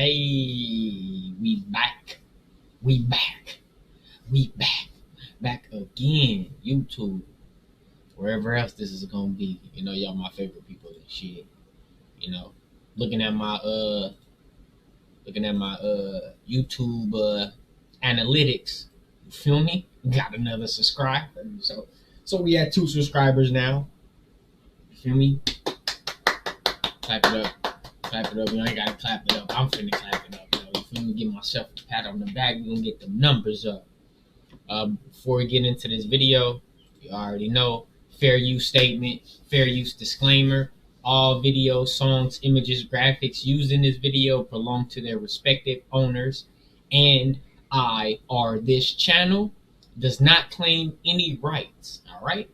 Hey, we back. We back. We back. Back again. YouTube. Wherever else this is gonna be. You know, y'all my favorite people and shit. You know. Looking at my YouTube analytics. You feel me? Got another subscriber. So we had 2 subscribers now. You feel me? Clap it up. Clap it up. You know, I gotta clap it up. I'm finna clap it up. You feel me? Give myself a pat on the back. We're gonna get the numbers up. Before we get into this video, you already know, fair use statement, fair use disclaimer. All videos, songs, images, graphics used in this video belong to their respective owners, and I, or this channel, does not claim any rights. All right?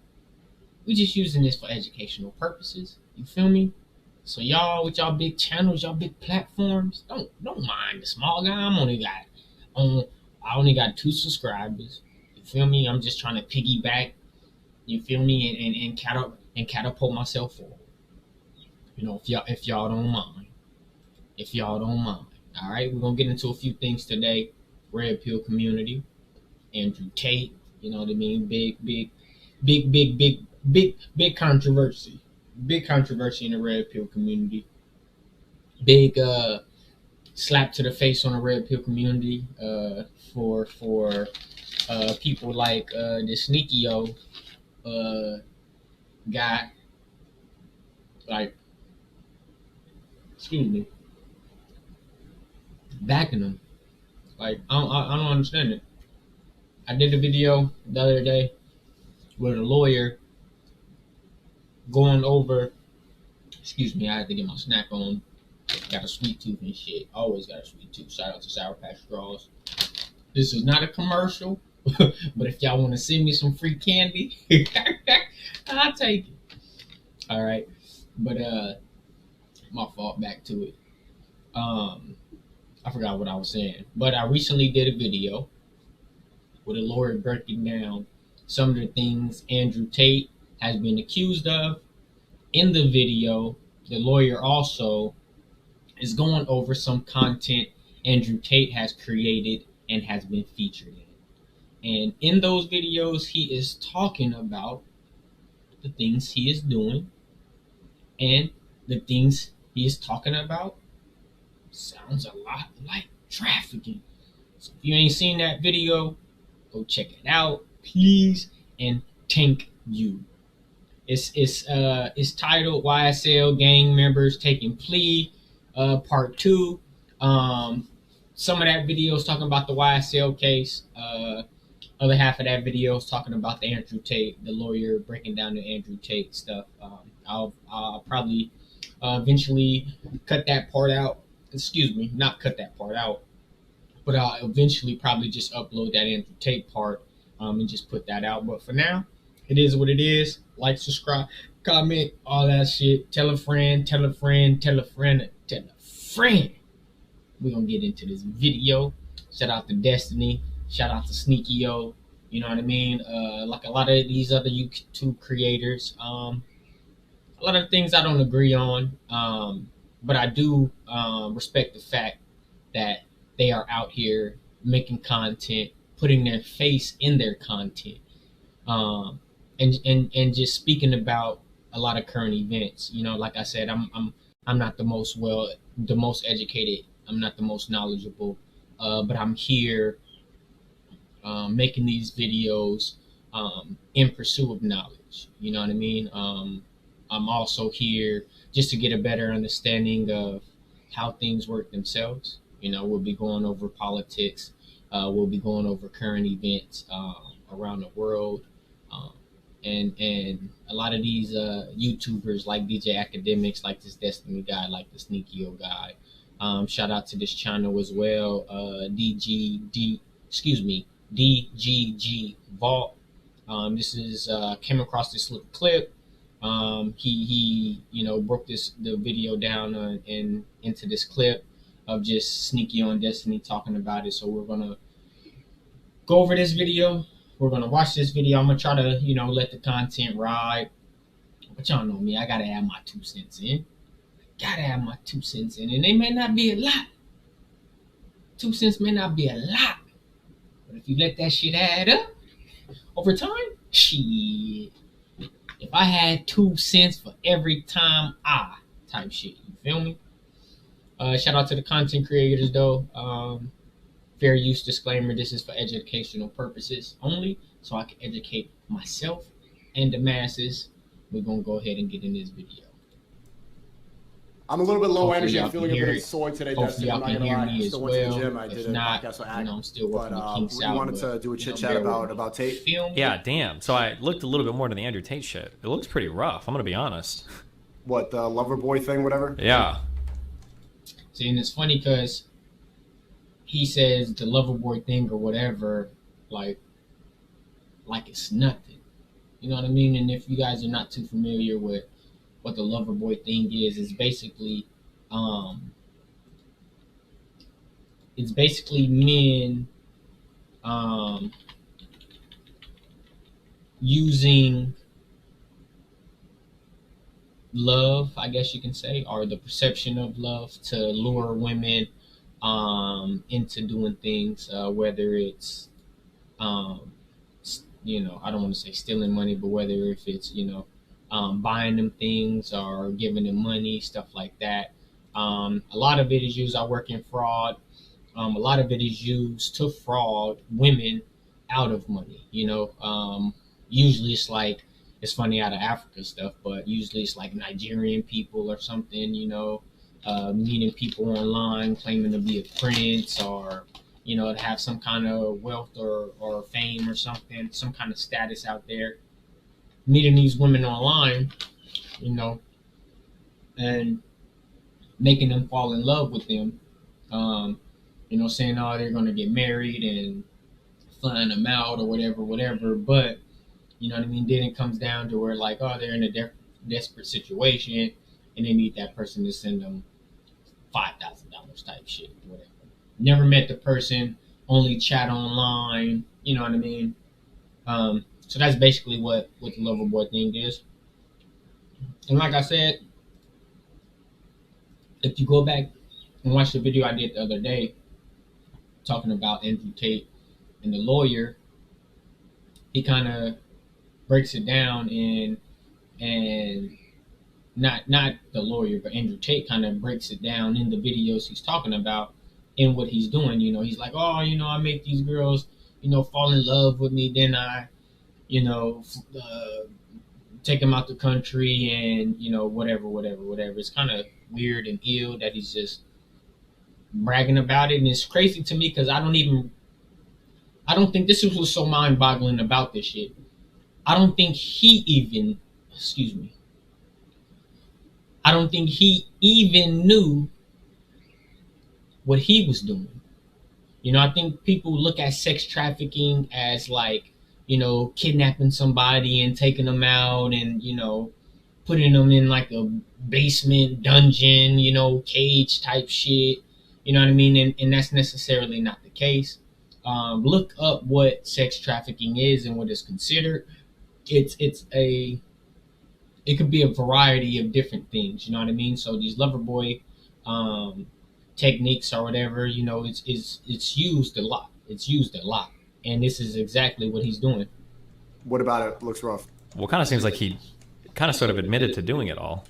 We're just using this for educational purposes. You feel me? So y'all with y'all big channels, y'all big platforms, don't mind the small guy. I only got 2 subscribers. You feel me? I'm just trying to piggyback. You feel me? And catapult myself forward. You know, if y'all don't mind. If y'all don't mind. All right, we're gonna get into a few things today. Red pill community, Andrew Tate. You know what I mean? Big controversy. Big controversy in the red pill community. Big slap to the face on the red pill community for people like this Sneako guy. Like, excuse me, backing them. Like, I don't understand it. I did a video the other day with a lawyer going over. Excuse me, I had to get my snack on. Got a sweet tooth and shit. Always got a sweet tooth. Shout out to Sour Patch Straws. This is not a commercial, but if y'all want to send me some free candy, I'll take it. All right, but my fault. Back to it. I forgot what I was saying, but I recently did a video with a lawyer breaking down some of the things Andrew Tate has been accused of. In the video, the lawyer also is going over some content Andrew Tate has created and has been featured in. And in those videos, he is talking about the things he is doing, and the things he is talking about sounds a lot like trafficking. So if you ain't seen that video, go check it out, please, and thank you. It's titled YSL Gang Members Taking Plea, Part 2. Some of that video is talking about the YSL case. Other half of that video is talking about the Andrew Tate, the lawyer breaking down the Andrew Tate stuff. I'll probably eventually cut that part out. Excuse me, not cut that part out, but I'll eventually probably just upload that Andrew Tate part and just put that out. But for now, it is what it is. Like, subscribe, comment, all that shit. Tell a friend, tell a friend, tell a friend, tell a friend. We're going to get into this video. Shout out to Destiny. Shout out to Sneako. You know what I mean? Like a lot of these other YouTube creators. A lot of things I don't agree on. But I do respect the fact that they are out here making content, putting their face in their content, and just speaking about a lot of current events. You know, like I said, I'm not the most educated. I'm not the most knowledgeable, but I'm here making these videos in pursuit of knowledge. You know what I mean? I'm also here just to get a better understanding of how things work themselves. You know, we'll be going over politics. We'll be going over current events around the world. And a lot of these YouTubers like DJ Academics, like this Destiny guy, like the Sneako guy. Shout out to this channel as well. DGG Vault. This is came across this little clip. He broke the video down into this clip of just Sneako and Destiny talking about it. So we're gonna go over this video. We're gonna watch this video. I'm gonna try to let the content ride, but y'all know me. I gotta add my 2 cents in. And they may not be a lot, 2 cents may not be a lot, but if you let that shit add up over time, shit. If I had 2 cents for every time type shit, you feel me? Shout out to the content creators though. Fair use disclaimer: this is for educational purposes only, so I can educate myself and the masses. We're gonna go ahead and get in this video. I'm a little bit low energy. I'm Hopefully feeling a y'all bit sore today, Hopefully Dustin. I'm y'all not can gonna hear lie. me as Still went to the well. gym. I did If a not, podcast with I'm still working the kinks we out. wanted to do a chit chat about Tate. Feel me? Yeah, damn. So I looked a little bit more into the Andrew Tate shit. It looks pretty rough. I'm gonna be honest. What, the lover boy thing, whatever? Yeah. See, and it's funny because he says the lover boy thing or whatever, like it's nothing. You know what I mean? And if you guys are not too familiar with what the lover boy thing is, it's basically men using love, I guess you can say, or the perception of love to lure women into doing things, whether it's I don't want to say stealing money, but whether if it's buying them things or giving them money, stuff like that. A lot of it is used. I work in fraud. A lot of it is used to fraud women out of money. Usually it's funny out of Africa stuff, but usually it's like Nigerian people or something. Meeting people online, claiming to be a prince or to have some kind of wealth or fame or something, some kind of status out there. Meeting these women online, and making them fall in love with them. Saying, they're going to get married and flying them out or whatever. But, you know what I mean? Then it comes down to where they're in a desperate situation and they need that person to send them $5,000 type shit, whatever. Never met the person, only chat online, you know what I mean? So that's basically what the lover boy thing is. And like I said, if you go back and watch the video I did the other day talking about Andrew Tate and the lawyer, he kind of breaks it down and not the lawyer, but Andrew Tate kind of breaks it down in the videos he's talking about and what he's doing. He's like, I make these girls, fall in love with me. Then I, take them out the country and, whatever. It's kind of weird and ill that he's just bragging about it. And it's crazy to me because I don't think this is what's so mind-boggling about this shit. I don't think he even knew what he was doing. I think people look at sex trafficking as kidnapping somebody and taking them out and, putting them in like a basement dungeon, cage type shit. You know what I mean? And that's necessarily not the case. Look up what sex trafficking is and what it's considered. It could be a variety of different things. You know what I mean? So these lover boy techniques or whatever, it's used a lot. And this is exactly what he's doing. What about it looks rough? Well, it kind of seems like he kind of sort of admitted to doing it all.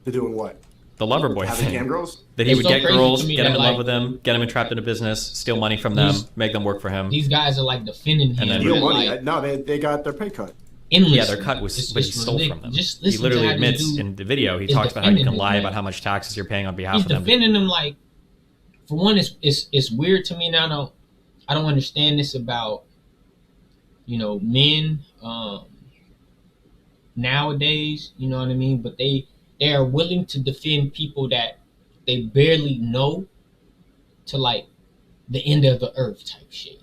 To doing what? The lover boy Having thing. cam girls? That he would get girls, get them in love like, with them, get them entrapped in a business, steal money from them, make them work for him. These guys are like defending him. And then steal money? No, they got their pay cut. Endlessly. Yeah, their cut was, but he stole from them. He literally admits in the video, he talks about how you can lie about how much taxes you're paying on behalf of them. He's defending them like, for one, it's weird to me now. I don't understand this about, men nowadays, you know what I mean? But they are willing to defend people that they barely know to like the end of the earth type shit.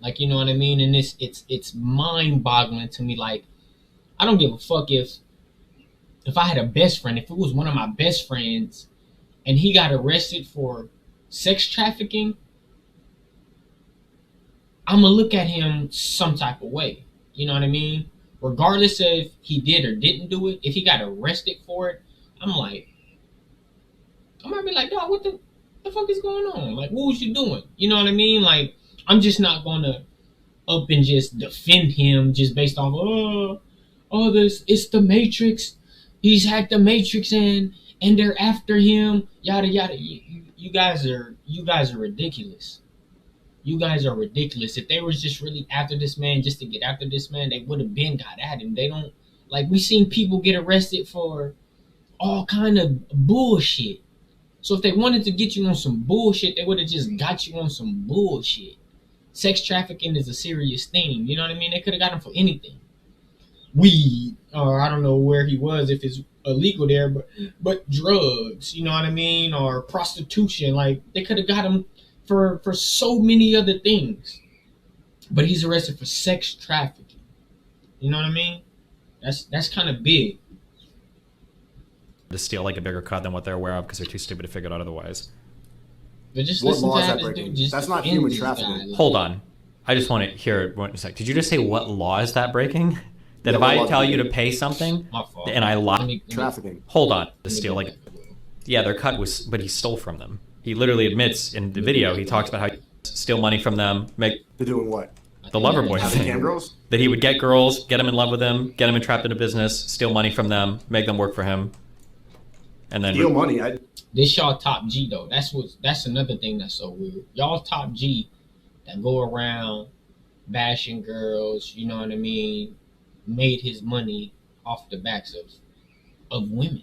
Like, you know what I mean? And it's mind-boggling to me. Like, I don't give a fuck if I had a best friend, if it was one of my best friends and he got arrested for sex trafficking, I'm going to look at him some type of way. You know what I mean? Regardless of if he did or didn't do it, if he got arrested for it, I'm going to be like, dog, the fuck is going on? Like, what was you doing? You know what I mean? Like, I'm just not gonna up and just defend him just based off this it's the Matrix. He's hacked the Matrix and they're after him. Yada yada. You guys are ridiculous. You guys are ridiculous. If they was just really after this man just to get after this man, they would have been got at him. They don't like we seen people get arrested for all kind of bullshit. So if they wanted to get you on some bullshit, they would have just got you on some bullshit. Sex trafficking is a serious thing. You know what I mean? They could have got him for anything. Weed, or I don't know where he was, if it's illegal there, but drugs, you know what I mean? Or prostitution. Like, they could have got him for so many other things. But he's arrested for sex trafficking. You know what I mean? That's kind of big. To steal like a bigger cut than what they're aware of because they're too stupid to figure it out otherwise. But just what listen law to is how that this breaking? dude just That's not human trafficking. Like, hold on. I just want to hear one sec. Did you just say what law is that breaking? That if I tell you to pay something and I lie, trafficking. Hold on. To steal like, yeah, their cut was, but he stole from them. He literally admits in the video. He talks about how he steal money from them, make. They're doing what? The lover boy thing. Cam girls? That he would get girls, get them in love with him, get them entrapped into business, steal money from them, make them work for him, and then steal money. This y'all top G though. That's another thing that's so weird. Y'all top G that go around bashing girls. You know what I mean? Made his money off the backs of women.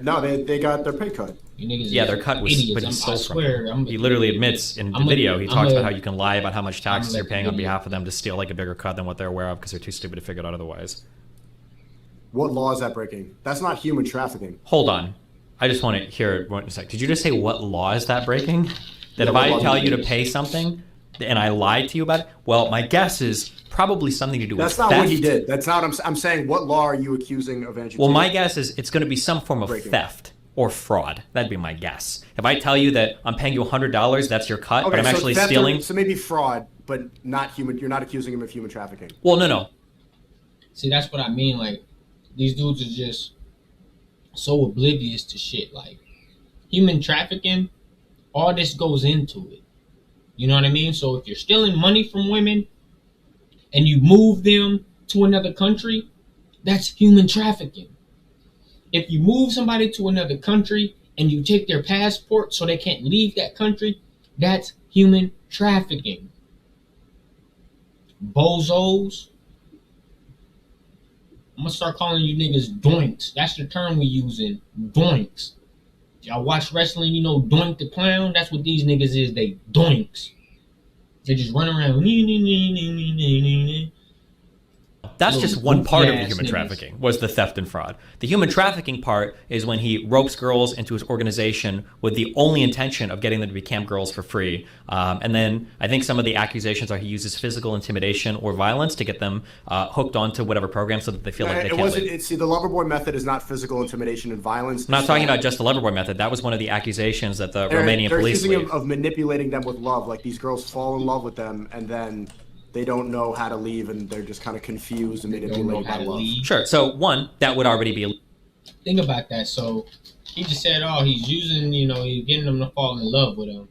No, they got their pay cut. Yeah, their cut was, idiots. but he stole from them. He I'm literally admits in the video, he talks about how you can lie about how much taxes you're paying on behalf of them to steal like a bigger cut than what they're aware of because they're too stupid to figure it out otherwise. What law is that breaking? That's not human trafficking. Hold on. I just want to hear one sec. Did you just say what law is that breaking? That if I tell you to pay something and I lied to you about it? Well, my guess is probably something to do with theft. That's not what he did. That's not. I'm saying what law are you accusing of Andrew Tate? Well, my guess is it's going to be some form of theft or fraud. That'd be my guess. If I tell you that I'm paying you $100, that's your cut, okay, but I'm actually stealing. So maybe fraud, but not human. You're not accusing him of human trafficking. Well, no. See, that's what I mean. Like, these dudes are just so oblivious to shit. Like, human trafficking, all this goes into it. You know what I mean? So if you're stealing money from women and you move them to another country, that's human trafficking. If you move somebody to another country and you take their passport so they can't leave that country, that's human trafficking. Bozos. I'm gonna start calling you niggas doinks. That's the term we using. Doinks. Y'all watch wrestling, you know Doink the Clown? That's what these niggas is. They doinks. They just run around. That's just one part of the human trafficking, was the theft and fraud. The human trafficking part is when he ropes girls into his organization with the only intention of getting them to be camp girls for free. And then I think some of the accusations are he uses physical intimidation or violence to get them hooked onto whatever program so that they feel like they can't leave. See, the Loverboy method is not physical intimidation and violence. I'm not talking about just the Loverboy method. That was one of the accusations that the Romanian police accusing him of manipulating them with love. Like, these girls fall in love with them and then they don't know how to leave and they're just kind of confused and manipulated by love. Sure. So one, that would already be. Think about that. So he just said, he's using, he's getting them to fall in love with him.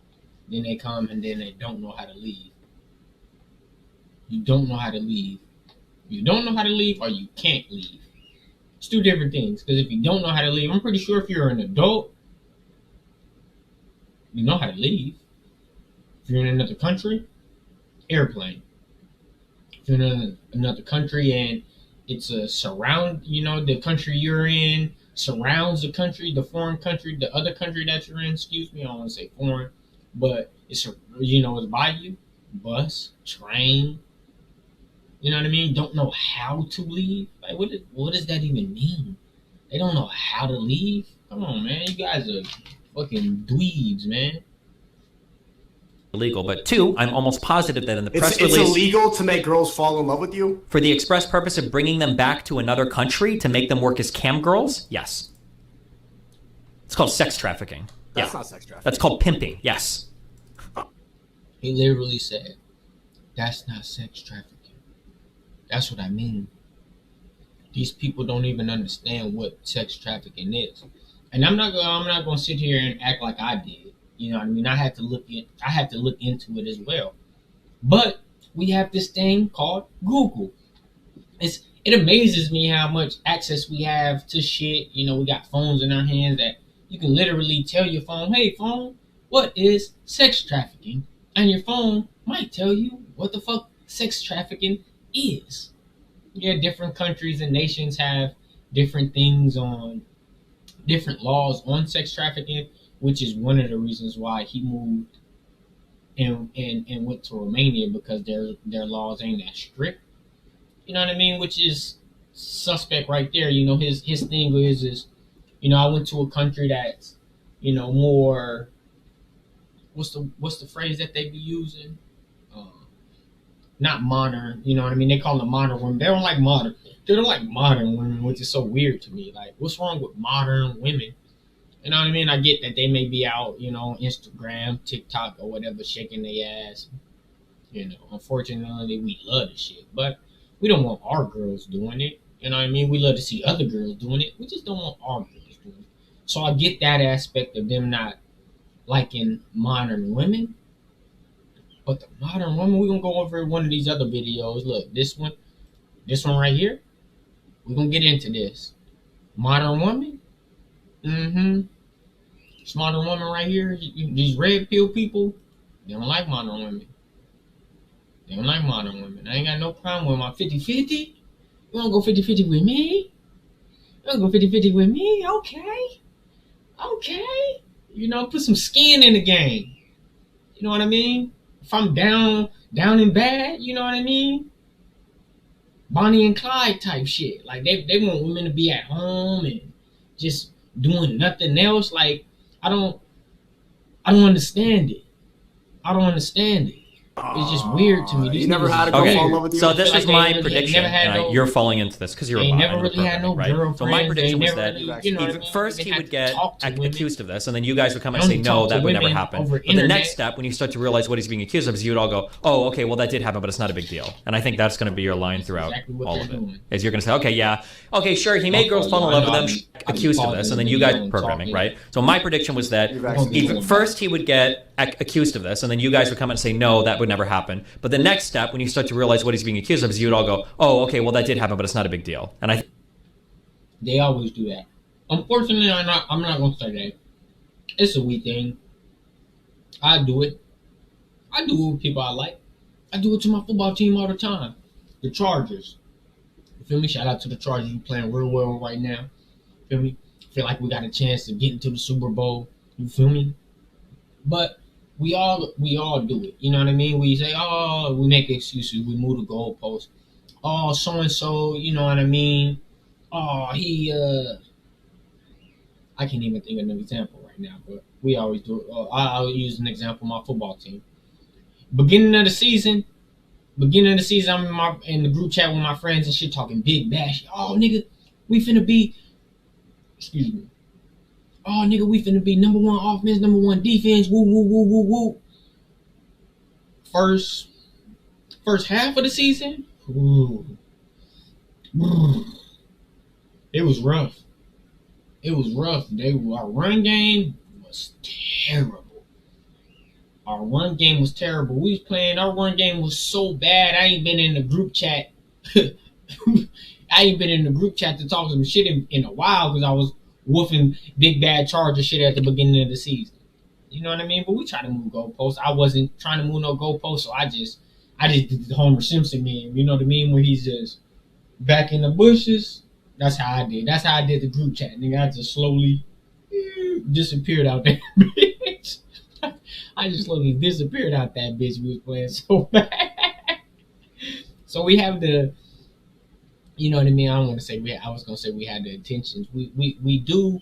Then they come and then they don't know how to leave. You don't know how to leave. You don't know how to leave or you can't leave. It's two different things. Because if you don't know how to leave, I'm pretty sure if you're an adult, you know how to leave. If you're in another country, airplane. If you're in another country and it's a surround, the country you're in surrounds the country, the foreign country, the other country that you're in, excuse me, I don't want to say foreign, but it's, it's by you, bus, train, you know what I mean? Don't know how to leave. Like, what does that even mean? They don't know how to leave? Come on, man. You guys are fucking dweebs, man. Illegal, but two, I'm almost positive that in the press release, it's illegal to make girls fall in love with you for the express purpose of bringing them back to another country to make them work as cam girls. Yes, it's called sex trafficking. That's not sex trafficking. That's called pimping. Yes. He literally said, "That's not sex trafficking. That's what I mean." these people don't even understand what sex trafficking is. And I'm not gonna sit here and act like I did. You know what I mean? I had to look into it as well. But we have this thing called Google. It amazes me how much access we have to shit. You know, we got phones in our hands that you can literally tell your phone, hey phone, what is sex trafficking? And your phone might tell you what the fuck sex trafficking is. Yeah, different countries and nations have different things on, different laws on sex trafficking, which is one of the reasons why he moved and went to Romania, because their laws ain't that strict. You know what I mean? Which is suspect right there. You know, his thing is, you know, I went to a country that's, you know, more, what's the phrase that they be using? Not modern. You know what I mean? They call them modern women. They don't like modern. They're like modern women, which is so weird to me. Like, what's wrong with modern women? You know what I mean? I get that they may be out, you know, Instagram, TikTok, or whatever, shaking their ass. You know, unfortunately, we love this shit, but we don't want our girls doing it. You know what I mean? We love to see other girls doing it. We just don't want our girls doing it. So I get that aspect of them not liking modern women. But the modern woman, we're going to go over one of these other videos. Look, this one right here. We're going to get into this. Modern woman. This modern woman right here. These red pill people, they don't like modern women. They don't like modern women. I ain't got no problem with my 50-50. You want to go 50-50 with me? You want to go 50-50 with me? Okay. You know, put some skin in the game. You know what I mean? If I'm down and bad, you know what I mean? Bonnie and Clyde type shit. Like, they want women to be at home and just doing nothing else. Like, I don't understand it. It's just weird to me. You never had a girl fall in love with you? So this is my they prediction, and you're falling into this because you're a bot. Never really had no girlfriends. So my prediction was that first he would get accused of this, and then you guys would come and say, no, that would never happen. But the next step, when you start to realize what he's being accused of, is you would all go, oh, okay, well, that did happen, but it's not a big deal. And I think that's going to be your line throughout all of it. Is you're going to say, okay, yeah, okay, sure, he made girls fall in love with him, accused of this, and then you guys programming, right? So my prediction was that first he would get accused of this, and then you guys would come and say, no, that would never happen. But the next step, when you start to realize what he's being accused of, is you would all go, oh, okay, well, that did happen, but it's not a big deal. And they always do that. Unfortunately, I'm not going to say that. It's a we thing. I do it. I do it with people I like. I do it to my football team all the time. The Chargers. You feel me? Shout out to the Chargers. You playing real well right now. You feel me? Feel like we got a chance to get into the Super Bowl. You feel me? But we all do it. You know what I mean? We say, oh, we make excuses. We move the goalpost. Oh, so-and-so, you know what I mean? Oh, I can't even think of an example right now, but we always do it. I'll use an example of my football team. Beginning of the season, I'm in the group chat with my friends and shit talking big bash. Oh, nigga, we finna be, excuse me. Oh, nigga, we finna be number one offense, number one defense. Woo, woo, woo, woo, woo. First half of the season, it was rough. Our run game was terrible. Our run game was so bad. I ain't been in the group chat. To talk some shit in a while because I was woofing big bad Charger shit at the beginning of the season. You know what I mean? But we try to move goalposts. I wasn't trying to move no goalposts, so I just did the Homer Simpson meme. You know what I mean? Where he's just back in the bushes. That's how I did. That's how I did the group chat. Nigga, I just slowly disappeared out that bitch. I just slowly disappeared out that bitch. We was playing so bad. So we have the, you know what I mean? I was gonna say we had the intentions. We do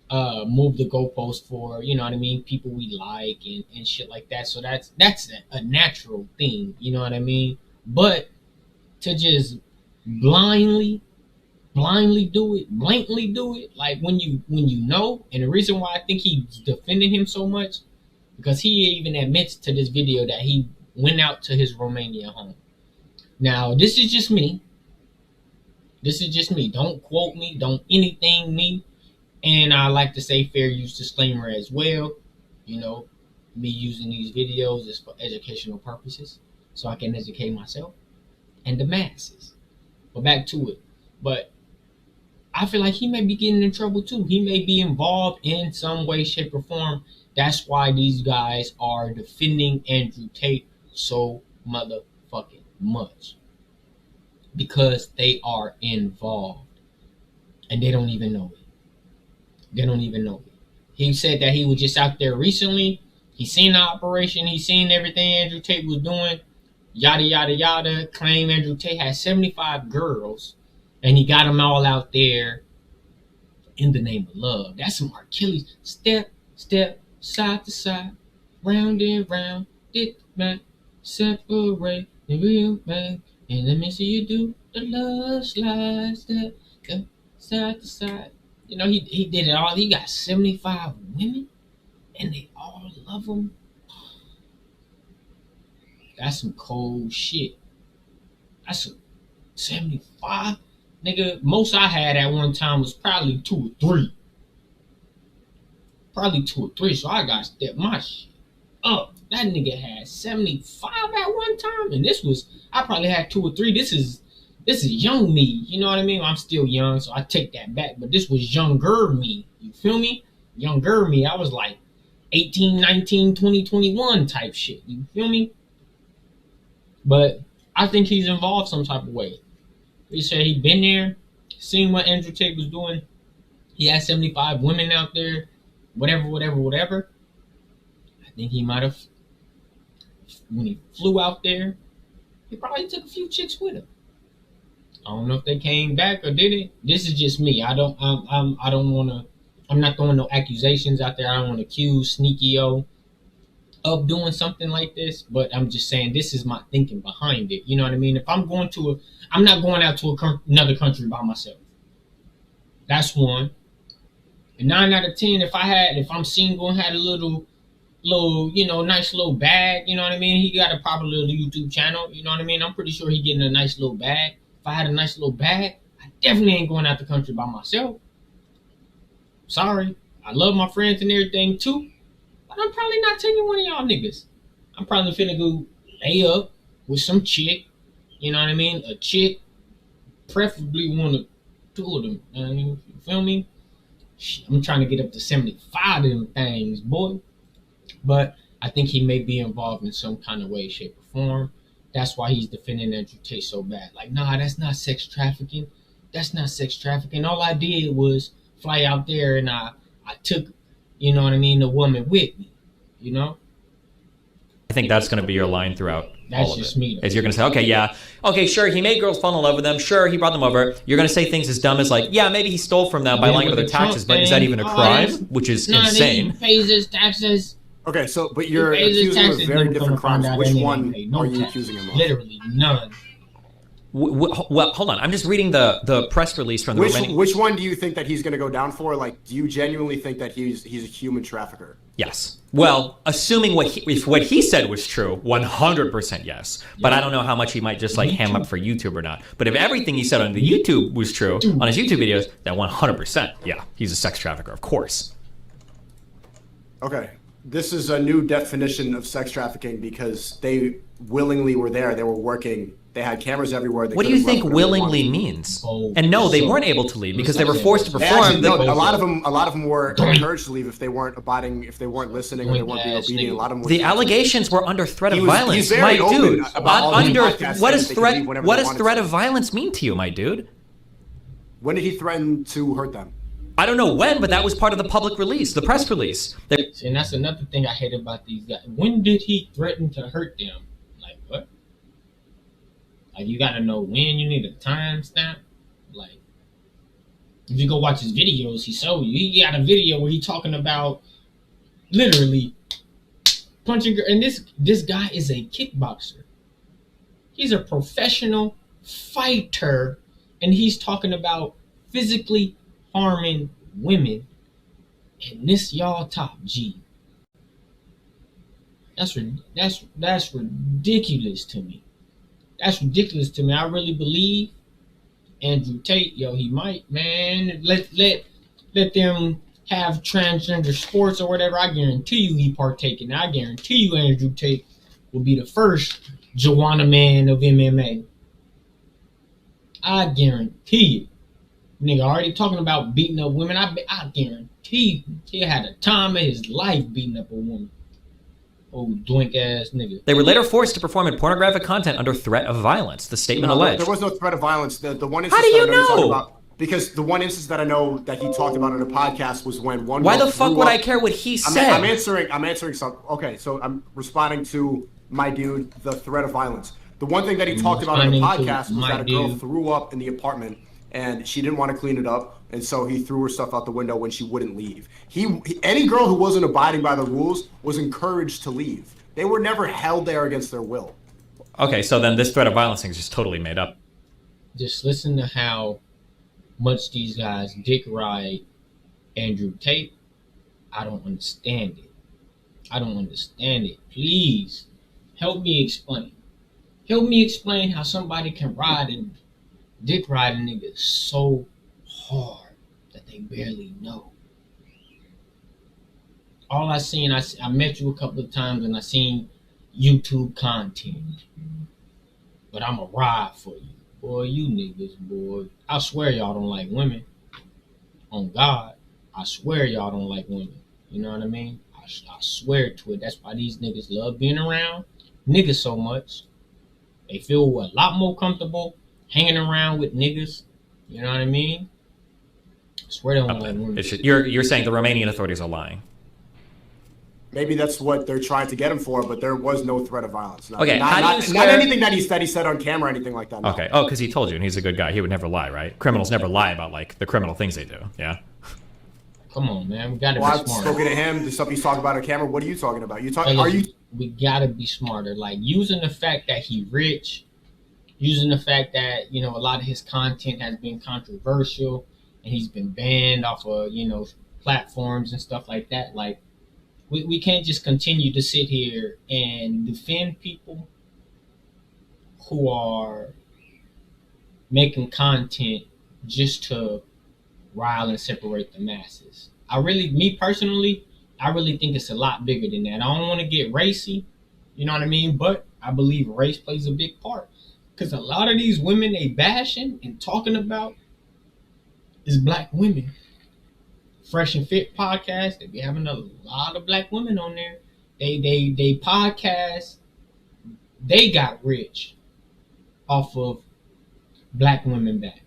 move the goalpost for, you know what I mean, people we like and shit like that. So that's a natural thing, you know what I mean? But to just blindly do it, blankly do it, like when you know, and the reason why I think he's defending him so much, because he even admits to this video that he went out to his Romania home. Now, this is just me. This is just me. Don't quote me. Don't anything me. And I like to say fair use disclaimer as well. You know, me using these videos is for educational purposes, so I can educate myself and the masses. But back to it. But I feel like he may be getting in trouble too. He may be involved in some way, shape, or form. That's why these guys are defending Andrew Tate so motherfucking much. Because they are involved. And they don't even know it. They don't even know it. He said that he was just out there recently. He seen the operation. He seen everything Andrew Tate was doing. Yada, yada, yada. Claimed Andrew Tate had 75 girls. And he got them all out there in the name of love. That's some Achilles. Step, step, side to side. Round and round. Dip back. Separate the real man. And let me see you do the love slide. Step, side to side. You know, he did it all. He got 75 women, and they all love him. That's some cold shit. That's some 75. Nigga, most I had at one time was probably 2 or 3. Probably 2 or 3, so I got to step my shit up. That nigga had 75 at one time, and I probably had 2 or 3. This is young me, you know what I mean? I'm still young, so I take that back. But this was younger me, you feel me? Younger me, I was like 18, 19, 20, 21 type shit, you feel me? But I think he's involved some type of way. He said he been there, seen what Andrew Tate was doing. He had 75 women out there, whatever. I think he might have, when he flew out there, he probably took a few chicks with him. I don't know if they came back or did it. This is just me. I don't want to. I'm not throwing no accusations out there. I don't want to accuse Sneako of doing something like this. But I'm just saying this is my thinking behind it. You know what I mean? If I'm going to I'm not going out to another country by myself. That's one. And 9 out of 10, if I'm single and had a little, nice little bag. You know what I mean? He got a popular little YouTube channel. You know what I mean? I'm pretty sure he getting a nice little bag. If I had a nice little bag, I definitely ain't going out the country by myself. Sorry. I love my friends and everything too. But I'm probably not taking one of y'all niggas. I'm probably finna go lay up with some chick. You know what I mean? A chick. Preferably one of 2 of them. You know what I mean? You feel me? I'm trying to get up to 75 of them things, boy. But I think he may be involved in some kind of way, shape, or form. That's why he's defending Andrew Tate so bad. Like, nah, that's not sex trafficking. That's not sex trafficking. All I did was fly out there and I took, you know what I mean, the woman with me, you know? I think that's going to be your line throughout. That's just me. Is you're going to say, okay, yeah. Okay, sure, he made girls fall in love with them. Sure, he brought them over. You're going to say things as dumb as like, yeah, maybe he stole from them by lying about their taxes, but is that even a crime? Which is insane. He pays his taxes. Okay, so, but you're accusing him of very different crimes. Which one are you accusing him of? Literally none. Well, hold on. I'm just reading the press release from the Romanian. Which one do you think that he's going to go down for? Like, do you genuinely think that he's a human trafficker? Yes. Well, assuming if what he said was true, 100% yes. But I don't know how much he might just like ham up for YouTube or not. But if everything he said on the YouTube was true, on his YouTube videos, then 100%, yeah, he's a sex trafficker, of course. Okay. This is a new definition of sex trafficking because they willingly were there. They were working. They had cameras everywhere. What do you think willingly means? And no, they weren't able to leave because they were forced to perform. Actually, no, a lot of them were encouraged to leave if they weren't abiding, if they weren't listening, or they weren't being obedient. A lot of them were the allegations were under threat of violence, my dude. What does threat of violence mean to you, my dude? When did he threaten to hurt them? I don't know when, but that was part of the public release, the press release. And that's another thing I hate about these guys. When did he threaten to hurt them? Like, what? Like, you gotta know when. You need a timestamp. Like, if you go watch his videos, he showed you. He got a video where he talking about literally punching. And this guy is a kickboxer. He's a professional fighter, and he's talking about physically harming women, and this y'all top G. That's ridiculous to me. That's ridiculous to me. I really believe Andrew Tate, yo, he might, man. Let them have transgender sports or whatever. I guarantee you he partaking. I guarantee you Andrew Tate will be the first Joanna man of MMA. I guarantee it. Nigga already talking about beating up women. I guarantee he had a time of his life beating up a woman. Old doink ass nigga. They were later forced to perform in pornographic content under threat of violence. The statement alleged. There was no threat of violence. The one instance How do you know? About, because the one instance that I know that he talked about in the podcast was when one. Why the fuck would I care what he said? I'm answering something. Okay, so I'm responding to my dude, the threat of violence. The one thing that he talked about in the podcast was that a girl threw up in the apartment and she didn't want to clean it up, and so he threw her stuff out the window when she wouldn't leave. Any girl who wasn't abiding by the rules was encouraged to leave. They were never held there against their will. Okay, so then this threat of violence thing is just totally made up. Just listen to how much these guys dick ride Andrew Tate. I don't understand it. I don't understand it. Please, help me explain. Help me explain how somebody can ride and dick ride a nigga so hard that they barely know. All I seen, I met you a couple of times and I seen YouTube content. But I'm a ride for you. Boy, you niggas, boy. I swear y'all don't like women. On God, I swear y'all don't like women. You know what I mean? I swear to it. That's why these niggas love being around niggas so much. They feel a lot more comfortable hanging around with niggas. You know what I mean? I swear they don't like women. You're saying the Romanian authorities are lying. Maybe that's what they're trying to get him for, but there was no threat of violence. Okay, not anything that he said on camera or anything like that. No. Okay. Oh, because he told you, and he's a good guy. He would never lie, right? Criminals never lie about like the criminal things they do. Yeah. Come on, man. We gotta be smart. I've spoken to him. The stuff he's talking about on camera. What are you talking about? We gotta be smarter. Like using the fact that he rich, using the fact that a lot of his content has been controversial, and he's been banned off of platforms and stuff like that. Like we can't just continue to sit here and defend people who are making content just to rile and separate the masses. Me personally, I really think it's a lot bigger than that. I don't want to get racy, you know what I mean? But I believe race plays a big part. Because a lot of these women they bashing and talking about is black women. Fresh and Fit podcast, they be having a lot of black women on there. They podcast, they got rich off of black women back.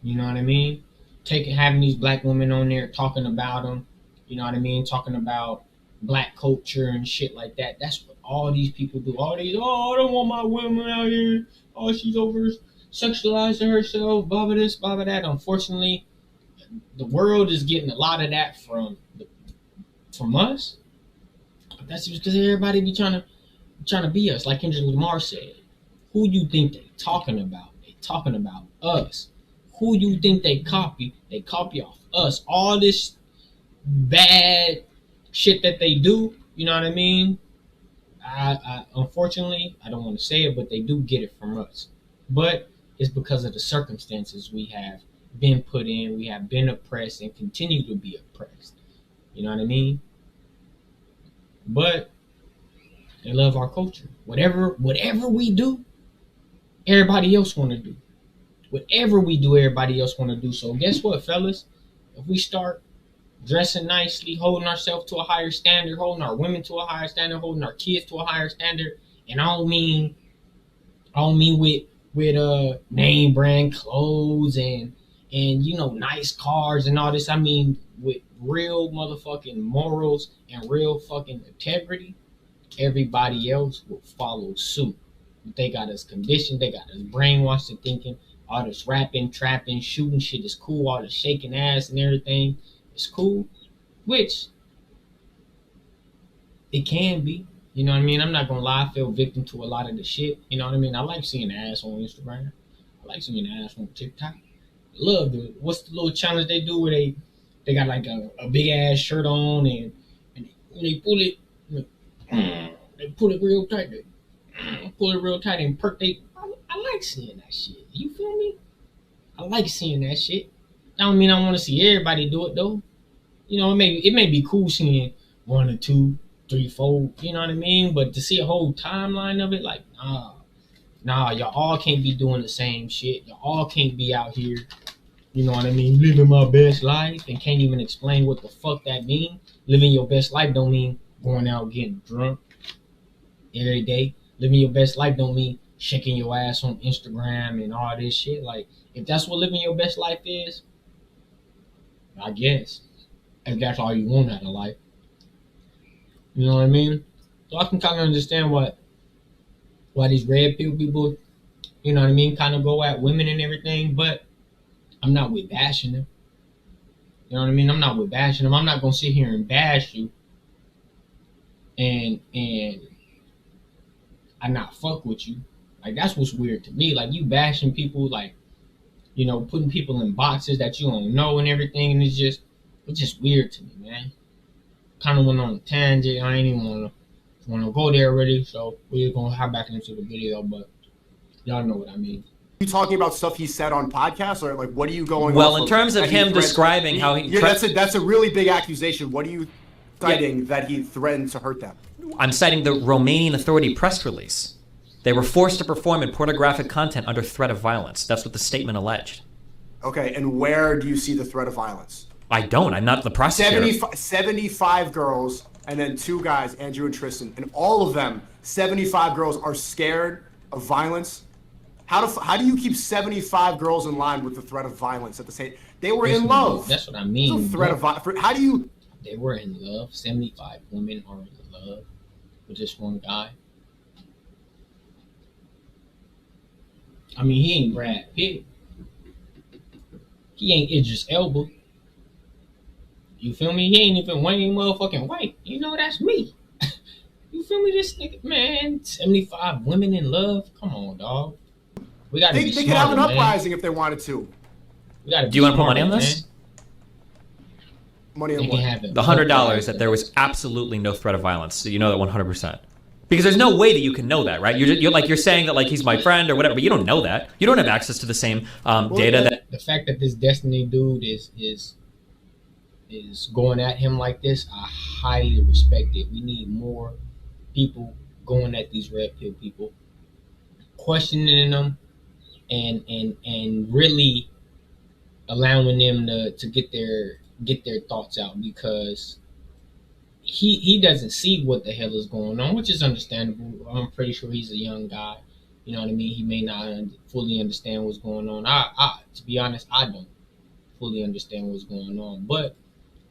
You know what I mean? Having these black women on there talking about them, you know what I mean? Talking about black culture and shit like that. That's what all these people do. All these, I don't want my women out here. Oh, she's over sexualizing herself, blah, blah, this, blah, blah, that. Unfortunately, the world is getting a lot of that from us. But that's just because everybody be trying to be us. Like Kendrick Lamar said, who you think they talking about? They talking about us. Who you think they copy? They copy off us. All this bad shit that they do, you know what I mean? I unfortunately, I don't want to say it, but they do get it from us. But it's because of the circumstances we have been put in. We have been oppressed and continue to be oppressed. You know what I mean? But they love our culture. Whatever we do, everybody else want to do. Whatever we do, everybody else want to do. So guess what, fellas? If we start dressing nicely, holding ourselves to a higher standard, holding our women to a higher standard, holding our kids to a higher standard, and I don't mean with name brand clothes and nice cars and all this. I mean with real motherfucking morals and real fucking integrity. Everybody else will follow suit. They got us conditioned. They got us brainwashed to thinking all this rapping, trapping, shooting shit is cool. All this shaking ass and everything is cool, which it can be. You know what I mean? I'm not gonna lie. I feel victim to a lot of the shit. You know what I mean? I like seeing ass on Instagram. I like seeing ass on TikTok. I love what's the little challenge they do where they got like a big ass shirt on and when they pull it, they pull it real tight. They pull it real tight and perk. I like seeing that shit. You feel me? I like seeing that shit. That don't mean I want to see everybody do it though. You know, it may be cool seeing 1 or 2, 3, 4. You know what I mean? But to see a whole timeline of it, like, nah, y'all all can't be doing the same shit. Y'all all can't be out here. You know what I mean? Living my best life and can't even explain what the fuck that mean. Living your best life don't mean going out getting drunk every day. Living your best life don't mean shaking your ass on Instagram and all this shit. Like, if that's what living your best life is, I guess. If that's all you want out of life. You know what I mean? So I can kind of understand why these red pill people, you know what I mean, kind of go at women and everything, but I'm not with bashing them. You know what I mean? I'm not with bashing them. I'm not gonna sit here and bash you and I not fuck with you. Like, that's what's weird to me. Like, you bashing people, like, you know, putting people in boxes that you don't know and everything, and it's just weird to me, man. Kind of went on a tangent. I ain't even wanna go there already, so we're gonna hop back into the video, but y'all know what I mean. You talking about stuff he said on podcasts, or like what are you going? Well, in terms of him describing how he that's a really big accusation. What are you citing that he threatened to hurt them? I'm citing the Romanian Authority press release. They were forced to perform in pornographic content under threat of violence. That's what the statement alleged. Okay, and where do you see the threat of violence? I don't. I'm not the prosecutor. 75 girls and then 2 guys, Andrew and Tristan, and all of them, 75 girls are scared of violence. How do you keep 75 girls in line with the threat of violence at the same? They were in love. That's what I mean. No threat of violence. How do you? They were in love. 75 women are in love with this one guy. I mean, he ain't Brad Pitt. He ain't Idris Elba. You feel me? He ain't even Wayne motherfucking White. You know, that's me. You feel me? This nigga, man, 75 women in love. Come on, dog. We gotta be They smarter, could have an man. uprising if they wanted to. We gotta Do you want to put money on this? Money on what? The $100 that there was absolutely no threat of violence. So you know that 100%. Because there's no way that you can know that, right? You're saying that like he's my friend or whatever, but you don't know that. You don't have access to the same data that. The fact that this Destiny dude is going at him like this, I highly respect it. We need more people going at these red pill people, questioning them, and really allowing them to get their thoughts out, because he doesn't see what the hell is going on, which is understandable. I'm pretty sure he's a young guy. You know what I mean? He may not fully understand what's going on. I to be honest, I don't fully understand what's going on, but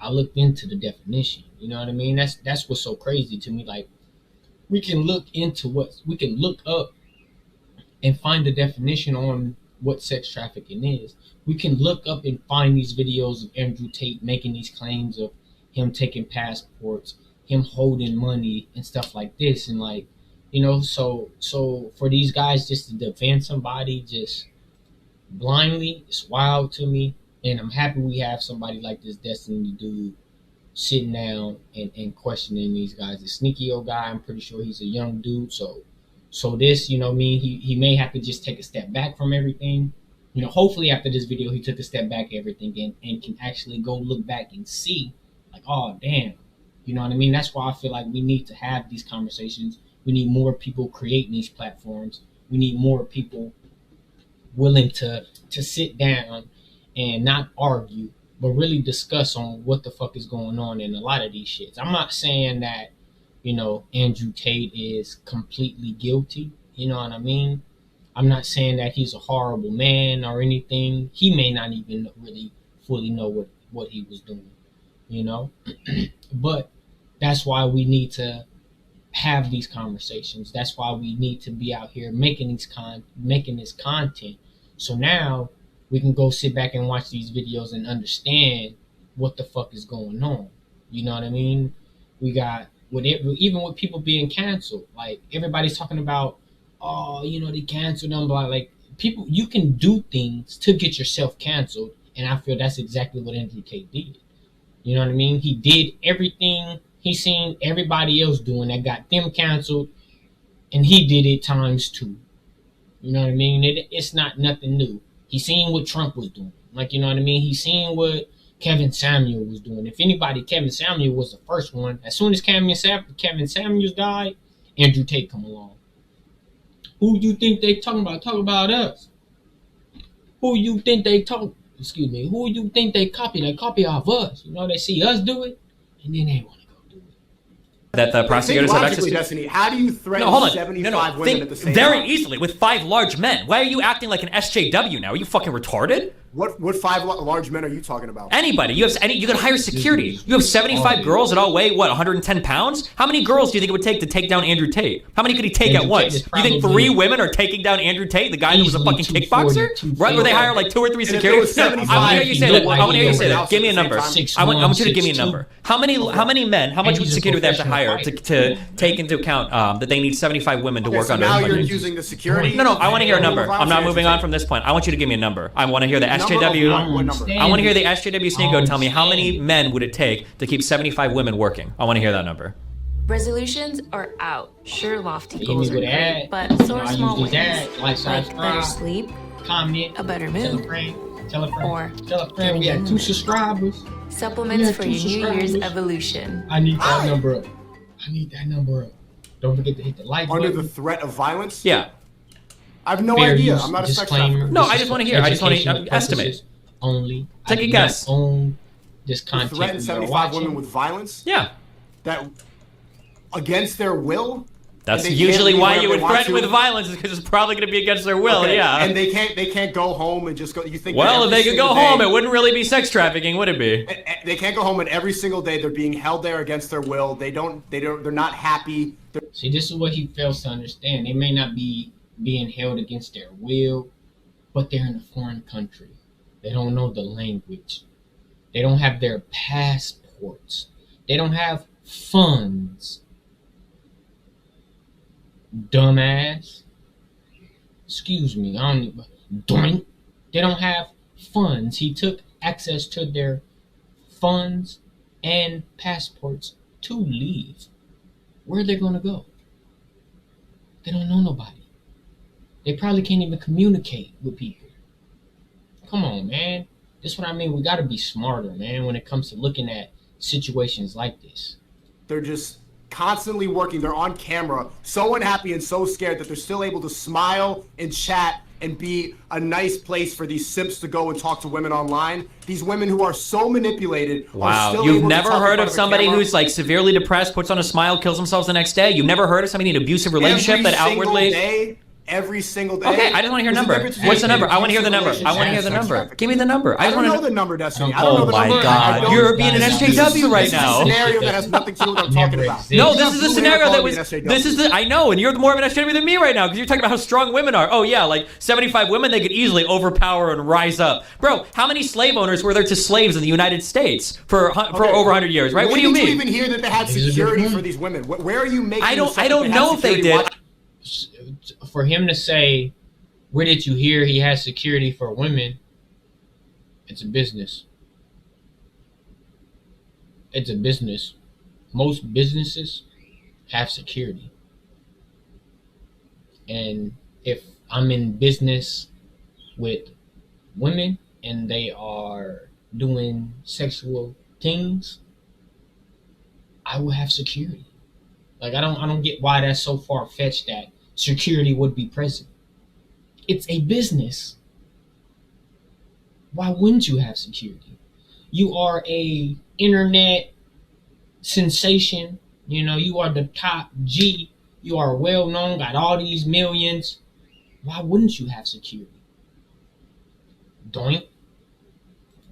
I looked into the definition. You know what I mean? That's what's so crazy to me. Like, we can look up and find the definition on what sex trafficking is. We can look up and find these videos of Andrew Tate making these claims of him taking passports, him holding money and stuff like this. And like, you know, so for these guys just to defend somebody just blindly, it's wild to me. And I'm happy we have somebody like this Destiny dude sitting down and questioning these guys. The Sneako guy, I'm pretty sure he's a young dude. So this, you know what I mean, he may have to just take a step back from everything. You know, hopefully after this video, he took a step back, everything, and can actually go look back and see, like, oh, damn. You know what I mean? That's why I feel like we need to have these conversations. We need more people creating these platforms. We need more people willing to sit down and not argue, but really discuss on what the fuck is going on in a lot of these shits. I'm not saying that, you know, Andrew Tate is completely guilty. You know what I mean? I'm not saying that he's a horrible man or anything. He may not even really fully know what he was doing, you know? But that's why we need to have these conversations. That's why we need to be out here making this content. So now we can go sit back and watch these videos and understand what the fuck is going on. You know what I mean? We got, even with people being canceled, like everybody's talking about, oh, you know, they canceled them, but like people, you can do things to get yourself canceled. And I feel that's exactly what Andrew Tate did. You know what I mean? He did everything he seen everybody else doing that got them canceled, and he did it times 2. You know what I mean? It's not nothing new. He seen what Trump was doing. Like, you know what I mean? He seen what Kevin Samuel was doing. If anybody, Kevin Samuel was the first one. As soon as Kevin Samuels died, Andrew Tate come along. Who you think they talking about? Talk about us. Who you think they talk? Excuse me. Who you think they copy? They copy off us. You know, they see us do it, and then they want to go do it. That the prosecutors have access to. Destiny, how do you threaten 75 women at the same very time? easily with 5 large men. Why are you acting like an SJW now? Are you fucking retarded? What 5 large men are you talking about? Anybody. You can hire security. You have 75 girls that all weigh, what, 110 pounds? How many girls do you think it would take to take down Andrew Tate? How many could he take at once? You think 3 women are taking down Andrew Tate, the guy who was a fucking kickboxer? Right, where they hire like 2 or 3 security? I want to hear you say that. I want to hear you say that. Give me a number. I want you to give me a number. How many men, how much security would they have to hire to take into account that they need 75 women to work under? Now you're using the security? No, I want to hear a number. I'm not moving on from this point. I want you to give me a number. I want to hear the SJW. I want to hear the SJW Sneako tell me how many men would it take to keep 75 women working. I want to hear that number. Resolutions are out. Sure, lofty goals are great, but so are small wins. Like better sleep, comment, a better mood, tell a friend. We had 2 subscribers. Supplements for your New Year's evolution. I need that number up. Don't forget to hit the like button. Under the threat of violence? Yeah. I have no idea. I'm not a sex trafficker. No, I just want to hear. I just want to estimate. Only. Take a guess. Own this content. Threaten 75 women with violence? Yeah. That against their will? That's usually why you would threaten with violence, is because it's probably going to be against their will. Okay. Yeah. And they can't go home and just go. You think? Well, if they could go home, it wouldn't really be sex trafficking, would it be? They can't go home, and every single day they're being held there against their will. They're not happy. See, this is what he fails to understand. They may not be being held against their will, but they're in a foreign country. They don't know the language. They don't have their passports. They don't have funds. Dumbass. Excuse me. I don't even. Doink. They don't have funds. He took access to their funds and passports to leave. Where are they going to go? They don't know nobody. They probably can't even communicate with people. Come on, man. This is what I mean. We got to be smarter, man, when it comes to looking at situations like this. They're just constantly working. They're on camera, so unhappy and so scared that they're still able to smile and chat and be a nice place for these simps to go and talk to women online. These women who are so manipulated. Wow. You've never heard of somebody who's like severely depressed, puts on a smile, kills themselves the next day? You've never heard of somebody in an abusive relationship that outwardly... Every single day. Okay, I just want to hear a number. What's the number? I want to hear the number. I want to hear the number. Give me the number. I don't know the number, Destiny. Oh my God. You're being an SJW right now. This is a scenario that has nothing to do with what I'm talking about. No, this is the scenario that was... This is the... I know, and you're more of an SJW than me right now, because you're talking about how strong women are. Oh yeah, like 75 women, they could easily overpower and rise up. Bro, how many slave owners were there to slaves in the United States for over 100 years, right? What do you mean? Did you even hear that they had security for these women? Where are you making... I don't know if they did. For him to say, where did you hear he has security for women? It's a business. It's a business. Most businesses have security. And if I'm in business with women and they are doing sexual things, I will have security. Like I don't get why that's so far-fetched that security would be present. It's a business. Why wouldn't you have security? You are a internet sensation. You know, you are the top G. You are well known, got all these millions. Why wouldn't you have security? Doink.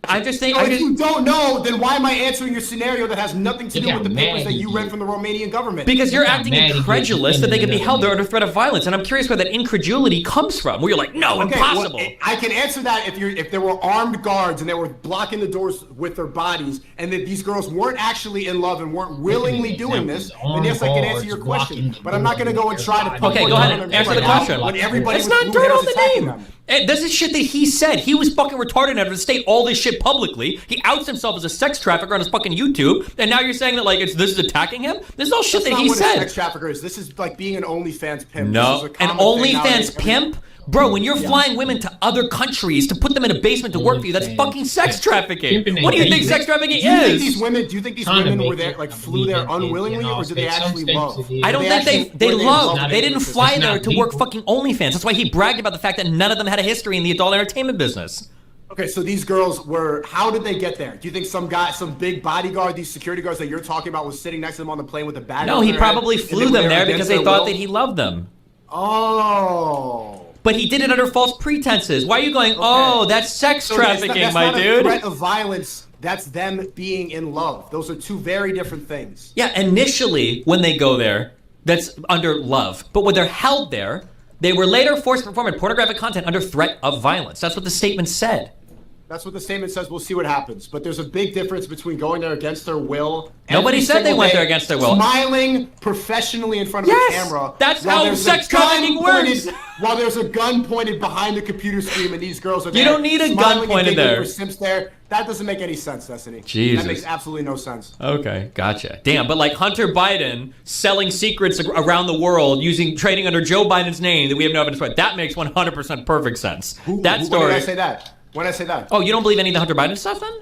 I just think... If you don't know, then why am I answering your scenario that has nothing to do with the papers that you read from the Romanian government? Because you're acting incredulous that they could be held there under threat of violence, and I'm curious where that incredulity comes from, where you're like, no, impossible. Well, I can answer that if there were armed guards and they were blocking the doors with their bodies, and that these girls weren't actually in love and weren't willingly doing this, then yes, I can answer your question. But I'm not going to go and try to... Okay, go ahead and answer the question. When everybody it's not dirt on the name. This is shit that he said. He was fucking retarded enough to state all this shit publicly. He outs himself as a sex trafficker on his fucking YouTube, and now you're saying that like this is attacking him? This is all shit that he said. That's not what a sex trafficker is. This is like being an OnlyFans pimp. No, an OnlyFans pimp Bro, when you're flying women to other countries to put them in a basement to work for you, that's fucking sex trafficking. What do you think sex trafficking is? Do you think these women were there, like, flew there unwillingly, or do they actually love? I don't think they loved. They didn't fly there to work fucking OnlyFans. That's why he bragged about the fact that none of them had a history in the adult entertainment business. Okay, so these girls were, how did they get there? Do you think some big bodyguard, these security guards that you're talking about, was sitting next to them on the plane with a bag? No, he probably flew them there because they thought that he loved them. Oh. But he did it under false pretenses. Why are you going, oh, that's sex trafficking, my dude? That's not a threat of violence. That's them being in love. Those are two very different things. Yeah, initially, when they go there, that's under love. But when they're held there, they were later forced to perform pornographic content under threat of violence. That's what the statement said. That's what the statement says. We'll see what happens. But there's a big difference between going there against their will. Nobody said they went there against their will. Smiling professionally in front of a camera. That's how sex trafficking works. While there's a gun pointed behind the computer screen and these girls are there. You don't need a gun pointed there. Simps there. That doesn't make any sense, Destiny. Jesus. That makes absolutely no sense. Okay, gotcha. Damn, but like Hunter Biden selling secrets around the world trading under Joe Biden's name that we have no evidence for, that makes 100% perfect sense. When did I say that? When did I say that? Oh, you don't believe any of the Hunter Biden stuff then?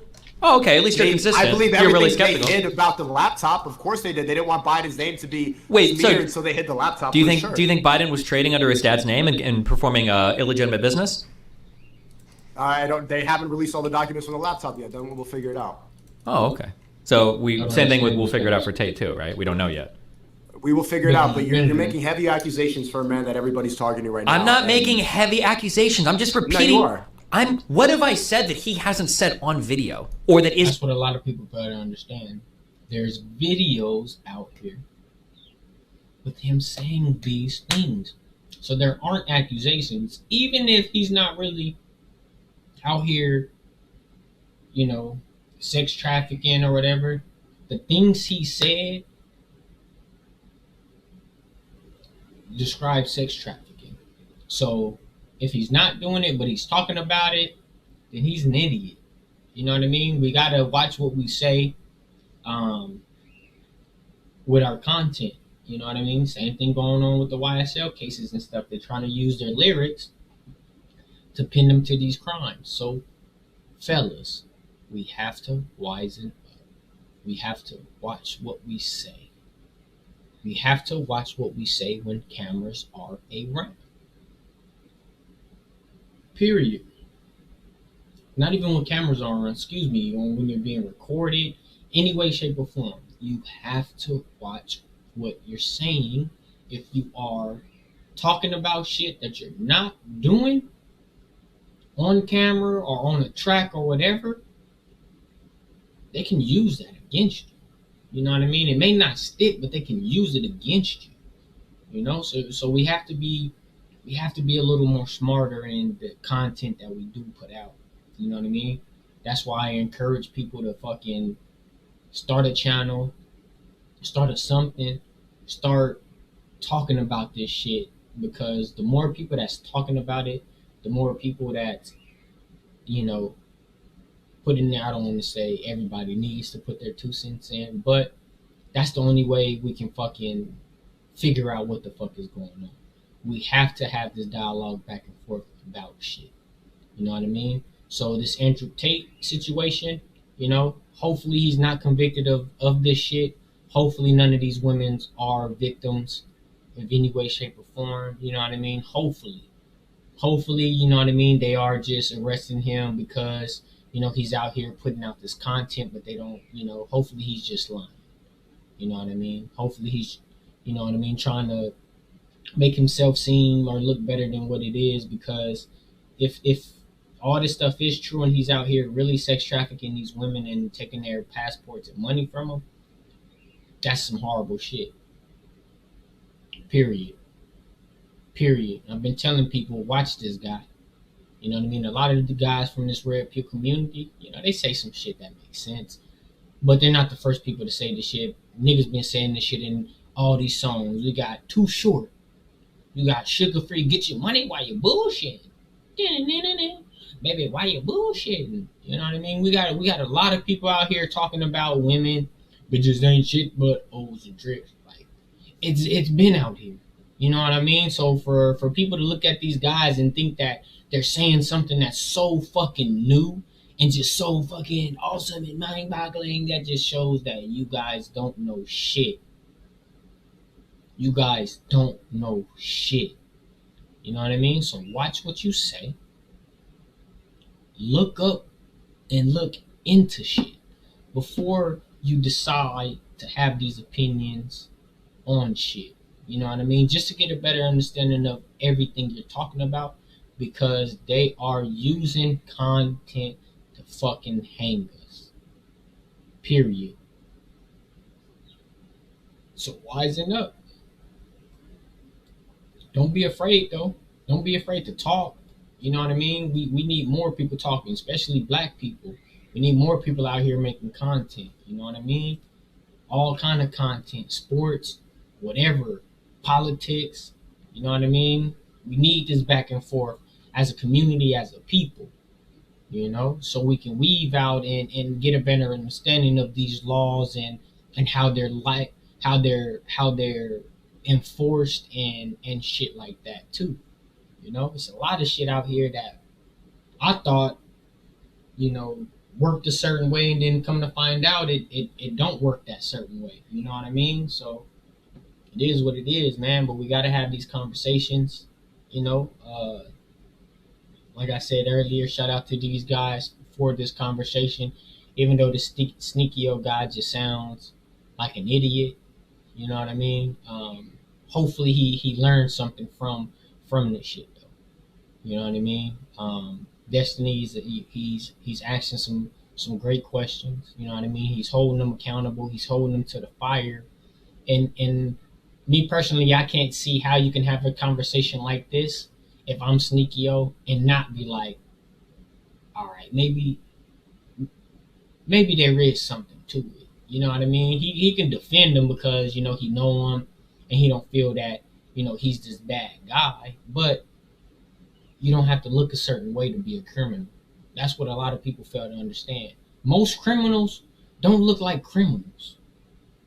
Oh, okay. At least you're consistent. I believe you're really everything skeptical. they hid about the laptop. Of course they did. They didn't want Biden's name to be smeared, so they hid the laptop. Do you think Biden was trading under his dad's name and performing illegitimate business? They haven't released all the documents from the laptop yet. Then we'll figure it out. Oh, okay. So same thing. We'll figure it out for Tate too, right? We don't know yet. We will figure it out, but you're making heavy accusations for a man that everybody's targeting right now. I'm not making heavy accusations. I'm just repeating. No, you are. What have I said that he hasn't said on video, or that is? That's what a lot of people better understand. There's videos out here with him saying these things, so there aren't accusations. Even if he's not really out here, sex trafficking or whatever, the things he said describe sex trafficking. So if he's not doing it, but he's talking about it, then he's an idiot. You know what I mean? We gotta watch what we say with our content. You know what I mean? Same thing going on with the YSL cases and stuff. They're trying to use their lyrics to pin them to these crimes. So, fellas, we have to wisen up. We have to watch what we say. We have to watch what we say when cameras are around. Period. Not even when cameras are on, when you're being recorded, any way, shape, or form. You have to watch what you're saying. If you are talking about shit that you're not doing on camera or on a track or whatever, they can use that against you. You know what I mean? It may not stick, but they can use it against you. So we have to be a little more smarter in the content that we do put out. You know what I mean? That's why I encourage people to fucking start a channel, start talking about this shit, because the more people that's talking about it, the more people that, put in there. I don't want to say everybody needs to put their 2 cents in, but that's the only way we can fucking figure out what the fuck is going on. We have to have this dialogue back and forth about shit. You know what I mean? So this Andrew Tate situation, hopefully he's not convicted of this shit. Hopefully none of these women are victims of any way, shape, or form. You know what I mean? Hopefully, you know what I mean? They are just arresting him because, he's out here putting out this content, but they don't, hopefully he's just lying. You know what I mean? Hopefully he's, trying to make himself seem or look better than what it is, because if all this stuff is true and he's out here really sex trafficking these women and taking their passports and money from them, that's some horrible shit. Period. I've been telling people, watch this guy. You know what I mean? A lot of the guys from this Red Pill community, they say some shit that makes sense, but they're not the first people to say this shit. Niggas been saying this shit in all these songs. We got Too Short. You got Sugar Free, Get Your Money While You Bullshitting. Baby, why you bullshitting? You know what I mean? We got a lot of people out here talking about women, bitches ain't shit but O's and tricks. Like, it's been out here. You know what I mean? So for people to look at these guys and think that they're saying something that's so fucking new and just so fucking awesome and mind-boggling, that just shows that you guys don't know shit. You guys don't know shit. You know what I mean? So watch what you say. Look up and look into shit before you decide to have these opinions on shit. You know what I mean? Just to get a better understanding of everything you're talking about, because they are using content to fucking hang us. Period. So wisen up. Don't be afraid, though. Don't be afraid to talk. You know what I mean? We need more people talking, especially black people. We need more people out here making content. You know what I mean? All kind of content, sports, whatever, politics. You know what I mean? We need this back and forth as a community, as a people. You know, so we can weave out and get a better understanding of these laws and how they're enforced and shit like that too. You know, it's a lot of shit out here that I thought, you know, worked a certain way, and then come to find out it don't work that certain way. You know what I mean? So it is what it is, man. But we gotta have these conversations. You know, like I said earlier, shout out to these guys for this conversation. Even though the Sneako guy just sounds like an idiot, you know what I mean? Hopefully he learned something from this shit, though. You know what I mean? Destiny, he's asking some great questions. You know what I mean? He's holding them accountable. He's holding them to the fire. And me personally, I can't see how you can have a conversation like this if I'm Sneako and not be like, all right, maybe there is something to it. You know what I mean? He can defend them because, you know, he know him and he don't feel that, you know, he's this bad guy. But you don't have to look a certain way to be a criminal. That's what a lot of people fail to understand. Most criminals don't look like criminals.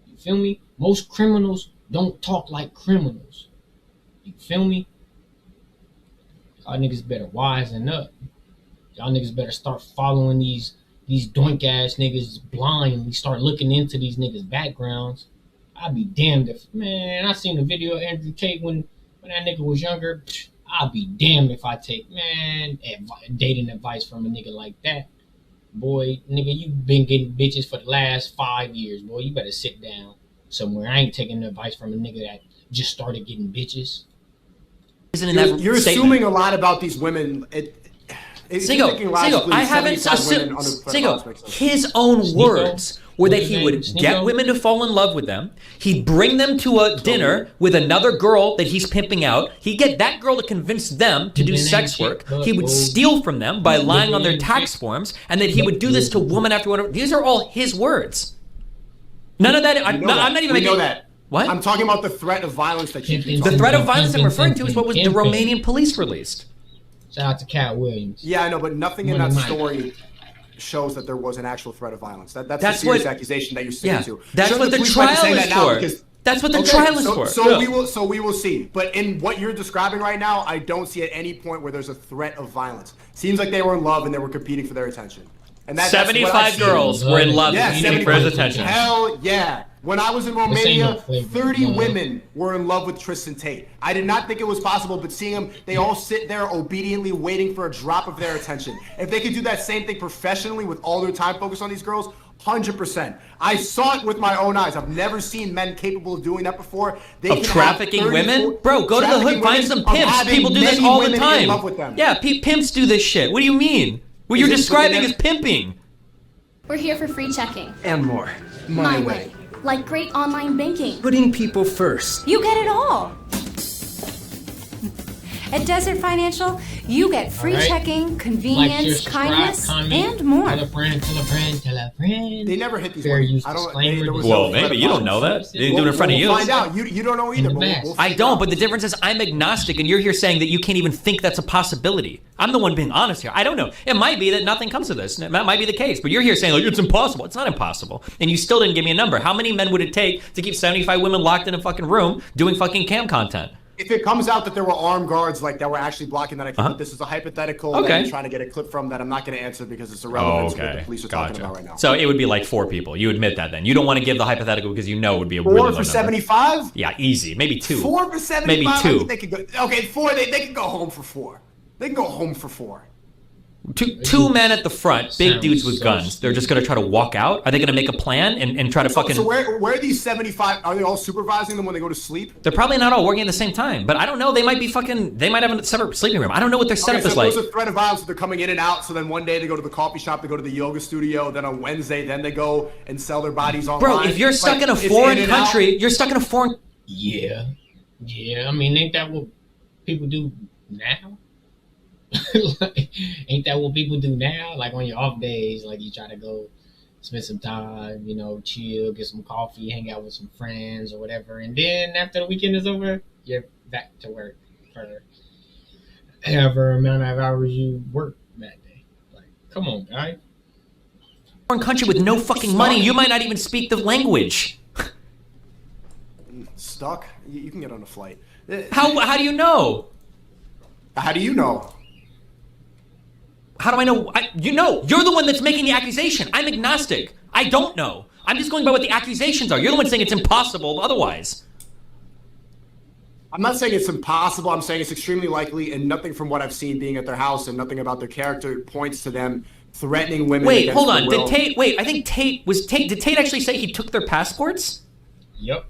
You feel me? Most criminals don't talk like criminals. You feel me? Y'all niggas better wisen up. Y'all niggas better start following these doink ass niggas blindly. Start looking into these niggas' backgrounds. I'd be damned if, man, I seen a video of Andrew Tate when that nigga was younger. I'd be damned if I take, man, dating advice from a nigga like that. Boy, nigga, you been getting bitches for the last 5 years, boy. You better sit down somewhere. I ain't taking advice from a nigga that just started getting bitches. You're assuming a lot about these women. Singo, I haven't assumed. Singo, his own words were that he would get women to fall in love with them. He'd bring them to a dinner with another girl that he's pimping out. He'd get that girl to convince them to do sex work. He would steal from them by lying on their tax forms, and that he would do this to woman after woman. These are all his words. None of that. I'm not even making. We know that. What? I'm talking about the threat of violence that you keep The threat of violence I'm referring to is what was the Romanian police released. Shout out to Cat Williams. Yeah, I know, but nothing in that story shows that there was an actual threat of violence. That's a serious accusation that you're sticking to. That's what the trial is for. That's what the trial is for. So we will see. But in what you're describing right now, I don't see at any point where there's a threat of violence. Seems like they were in love and they were competing for their attention. And 75 girls were in love competing for his attention. Hell yeah. When I was in Romania, 30 women were in love with Tristan Tate. I did not think it was possible, but seeing them, they all sit there obediently waiting for a drop of their attention. If they could do that same thing professionally with all their time focused on these girls, 100%. I saw it with my own eyes. I've never seen men capable of doing that before. Of trafficking women? Bro, go to the hood, find some pimps. People do this all the time. Yeah, pimps do this shit. What do you mean? What you're describing is pimping. We're here for free checking. And more. My way. Like great online banking. Putting people first. You get it all. At Desert Financial, you get free checking, convenience, kindness, and more. Tell a friend, tell a friend, tell a friend. They never hit these Fair ones. use I don't. disclaimer. Well, maybe you don't know that. They didn't do it in front of you. We'll find out. You don't know either. I don't, but the difference is I'm agnostic, and you're here saying that you can't even think that's a possibility. I'm the one being honest here. I don't know. It might be that nothing comes of this. That might be the case, but you're here saying, like, it's impossible. It's not impossible. And you still didn't give me a number. How many men would it take to keep 75 women locked in a fucking room doing fucking cam content? if it comes out that there were armed guards like that were actually blocking that, I think that this is a hypothetical that you're trying to get a clip from that I'm not going to answer because it's irrelevant to what the police are talking about right now. So it would be like 4 people. You admit that then. You don't want to give the hypothetical because you know it would be a 4 really for 75? Yeah, easy. Maybe 2. 4 for 75? Maybe 2. I think they could go, okay, 4. They can go home for 4. They can go home for 4. Two men at the front, big dudes with guns. They're just going to try to walk out? Are they going to make a plan and try to fucking... So where are these 75? Are they all supervising them when they go to sleep? They're probably not all working at the same time. But I don't know. They might be fucking... They might have a separate sleeping room. I don't know what their setup is like. So there's a threat of violence. They're coming in and out. So then one day they go to the coffee shop. They go to the yoga studio. Then on Wednesday, then they go and sell their bodies online. Bro, if you're stuck in a foreign country, you're stuck in a foreign... Yeah. Yeah, I mean, ain't that what people do now? Like, ain't that what people do now? Like on your off days, like you try to go spend some time, you know, chill, get some coffee, hang out with some friends or whatever, and then after the weekend is over, you're back to work for however amount of hours you work that day. Like, come on, guys. Foreign country with no fucking money, you might not even speak the language. Stuck? You can get on a flight. How do you know? How do you know? How do I know? You know, you're the one that's making the accusation. I'm agnostic. I don't know. I'm just going by what the accusations are. You're the one saying it's impossible otherwise. I'm not saying it's impossible. I'm saying it's extremely likely, and nothing from what I've seen being at their house and nothing about their character points to them threatening women. Wait, hold on. Did Tate actually say he took their passports? Yep.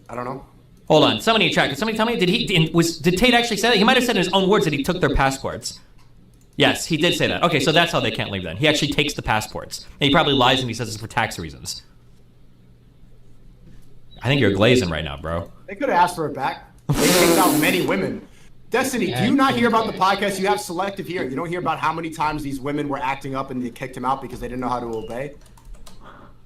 I don't know. Hold on, somebody check. Somebody tell me, did Tate actually say that? He might have said in his own words that he took their passports. Yes, he did say that. Okay, so that's how they can't leave then. He actually takes the passports. And he probably lies and he says it's for tax reasons. I think you're glazing right now, bro. They could have asked for it back. They kicked out many women. Destiny, do you not hear about the podcast? You have selective hearing. You don't hear about how many times these women were acting up and they kicked him out because they didn't know how to obey?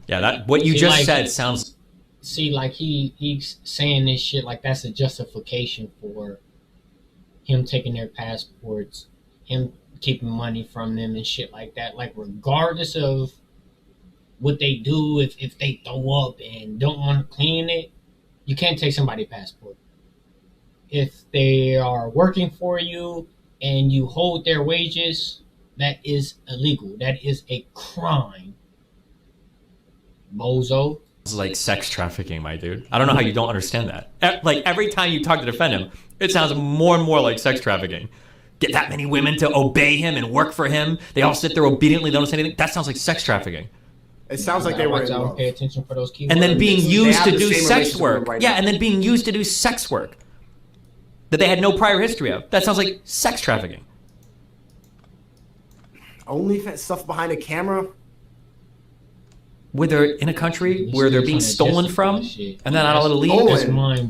Yeah, what you just said sounds... See, like he's saying this shit like that's a justification for him taking their passports, him keeping money from them and shit like that. Like regardless of what they do, if they throw up and don't want to clean it, you can't take somebody's passport. If they are working for you and you hold their wages, that is illegal. That is a crime. Bozo. It's like sex trafficking, my dude. I don't know how you don't understand that. Like every time you talk to defend him, it sounds more and more like sex trafficking. Get that many women to obey him and work for him. They all sit there obediently, they don't say anything. That sounds like sex trafficking. It sounds like they were in love. Pay attention for those keywords. And then being used to do sex work. Yeah, and then being used to do sex work that they had no prior history of. That sounds like sex trafficking. Only stuff behind a camera? Where they're in a country where they're being stolen from, and then not allowed to leave.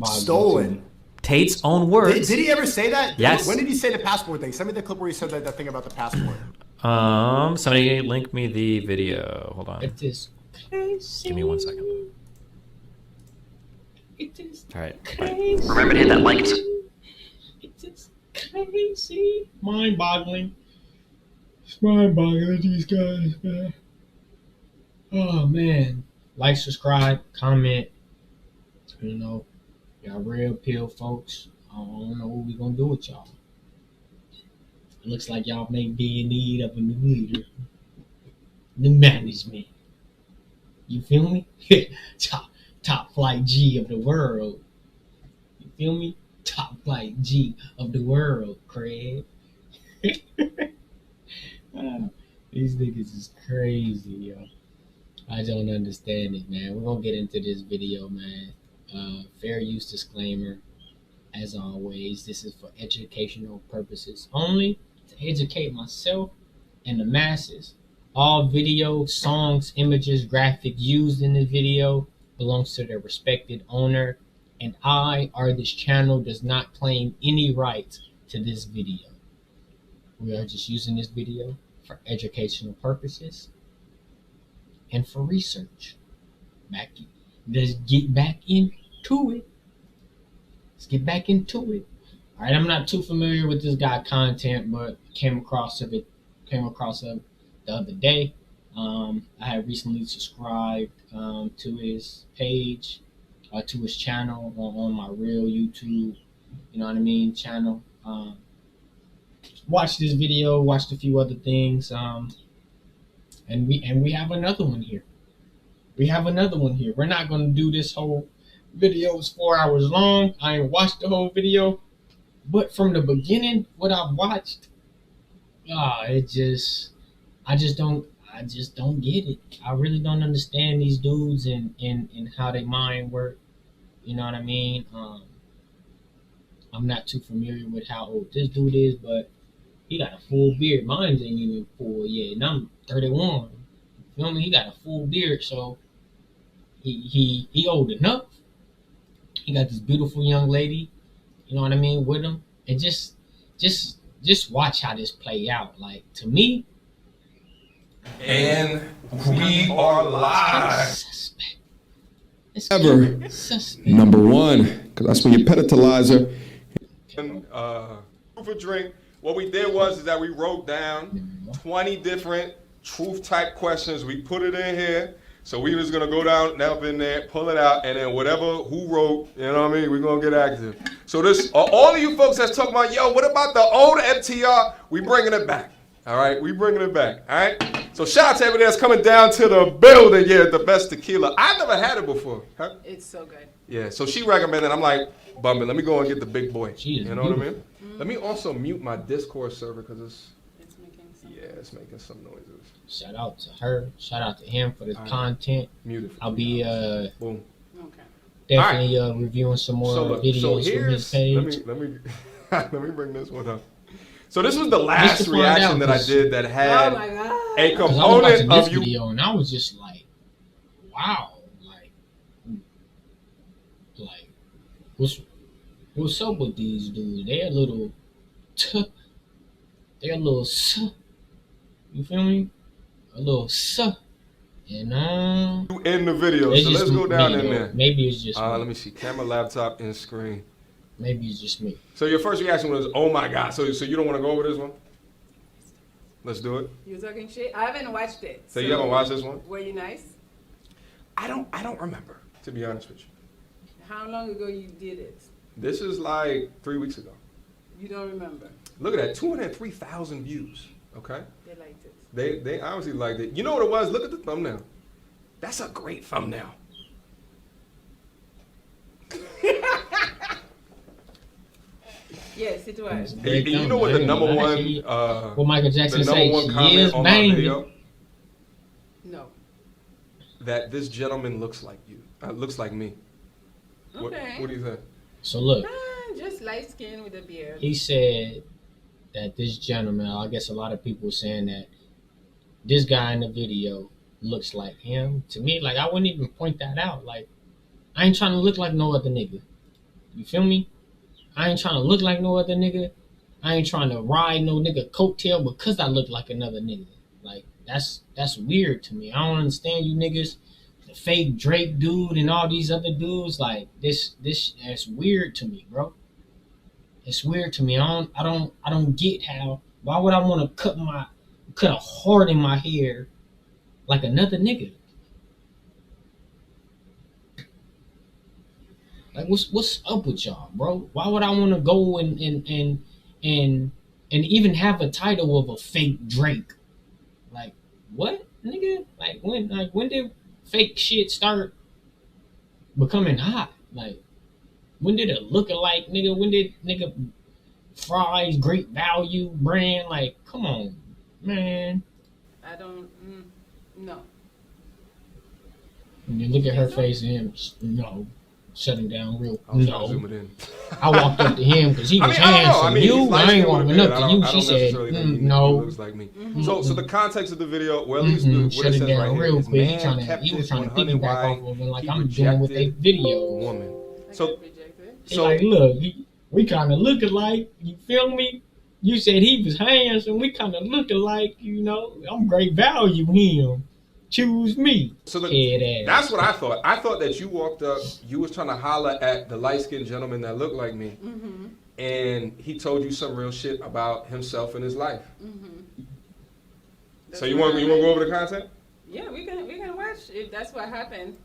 Stolen. Tate's own words. Did he ever say that? Yes. When did he say the passport thing? Send me the clip where he said that thing about the passport. Somebody link me the video. Hold on. It is crazy. Give me 1 second. It is all right. crazy. Remember to hit that like. It is crazy. Mind-boggling. It's mind-boggling, these guys, man. Oh, man. Like, subscribe, comment. You know, y'all real pill, folks. I don't know what we gonna do with y'all. It looks like y'all may be in need of a new leader. New management. You feel me? top flight G of the world. You feel me? Top flight G of the world, Craig. These niggas is crazy, yo. I don't understand it, man. We're gonna get into this video, man. Fair use disclaimer. As always, this is for educational purposes only, to educate myself and the masses. All video, songs, images, graphics used in the video belongs to their respected owner, and I, or this channel, does not claim any rights to this video. We are just using this video for educational purposes and for research. Let's get back into it. Let's get back into it. All right, I'm not too familiar with this guy's content, but came across it the other day. I had recently subscribed to his page. to his channel on my real YouTube, you know what I mean, channel. Watched this video, watched a few other things, and we have another one here. We're not gonna do this whole video. It's 4 hours long. I ain't watched the whole video, but from the beginning, what I've watched, I just don't get it. I really don't understand these dudes and how they mind work. You know what I mean? I'm not too familiar with how old this dude is, but he got a full beard. Mine ain't even full yet, and I'm 31. You feel me? He got a full beard, so he old enough. He got this beautiful young lady, you know what I mean, with him, and just watch how this play out. Like, to me, and we are live. Ever number one, because that's when you peditalizer. For drink. What we did was that we wrote down 20 different truth type questions. We put it in here. So we just gonna go down up in there, pull it out, and then whatever who wrote, you know what I mean, we're gonna get active. So this, all of you folks that's talking about, yo, what about the old MTR? We bringing it back. All right, we bringing it back. All right. So shout out to everybody that's coming down to the building. Yeah, the best tequila. I've never had it before. Huh? It's so good. Yeah. So she recommended. I'm like, bumping. Let me go and get the big boy. You know what I mean? Mm-hmm. Let me also mute my Discord server because it's making some. Yeah, it's making some noises. Shout out to her. Shout out to him for the content. Beautiful. I'll be boom. Okay. Definitely reviewing some more videos from his page. Let me let me bring this one up. So this was the last reaction that I did that had a component of you. Video, and I was just like, wow, like what's up with these dudes? They're a little, you feel me? A little and in the video. So let's go down in there. Maybe it's just me. Let me see. Camera, laptop, and screen. Maybe it's just me. So your first reaction was, "Oh my God!" So you don't want to go over this one? Let's do it. You talking shit? I haven't watched it. So you haven't watched this one? Were you nice? I don't remember, to be honest with you. How long ago you did it? This is like 3 weeks ago. You don't remember? Look at that, 203,000 views. Okay. They liked it. They obviously liked it. You know what it was? Look at the thumbnail. That's a great thumbnail. Yes, it was. You know what the number one what Michael Jackson the number one comment on my video? No. That this gentleman looks like you. Looks like me. Okay. What do you think? So look. Just light skin with a beard. He said that this gentleman, I guess a lot of people saying that this guy in the video looks like him. To me, like, I wouldn't even point that out. Like, I ain't trying to look like no other nigga. You feel me? I ain't trying to look like no other nigga. I ain't trying to ride no nigga coattail because I look like another nigga. Like, that's weird to me. I don't understand you niggas. The fake Drake dude and all these other dudes. Like, this that's weird to me, bro. It's weird to me. I don't get how. Why would I want to cut a heart in my hair like another nigga? Like, what's up with y'all, bro? Why would I want to go and even have a title of a fake Drake? Like, what, nigga? Like, when did fake shit start becoming hot? Like, when did it look alike, nigga? When did nigga Fry's Great Value brand? Like, come on, man. I don't. No. When you look at her face and him, no. Shutting down real. No. Zoom it in. I walked up to him because he was handsome. I ain't walking up to you. She said, no. Looks like me. So the context of the video, well, at least what it says right here is, man kept he was it trying to 100 piggyback off wide. of it like He I'm doing with a video. Woman. So like, look, we kind of look alike. You feel me? You said he was handsome. We kind of look alike. You know, I'm Great Value him. Choose me. So that's what I thought. I thought that you walked up, you was trying to holler at the light-skinned gentleman that looked like me, and he told you some real shit about himself and his life. So you want to go over the content? Yeah, we can watch if that's what happened.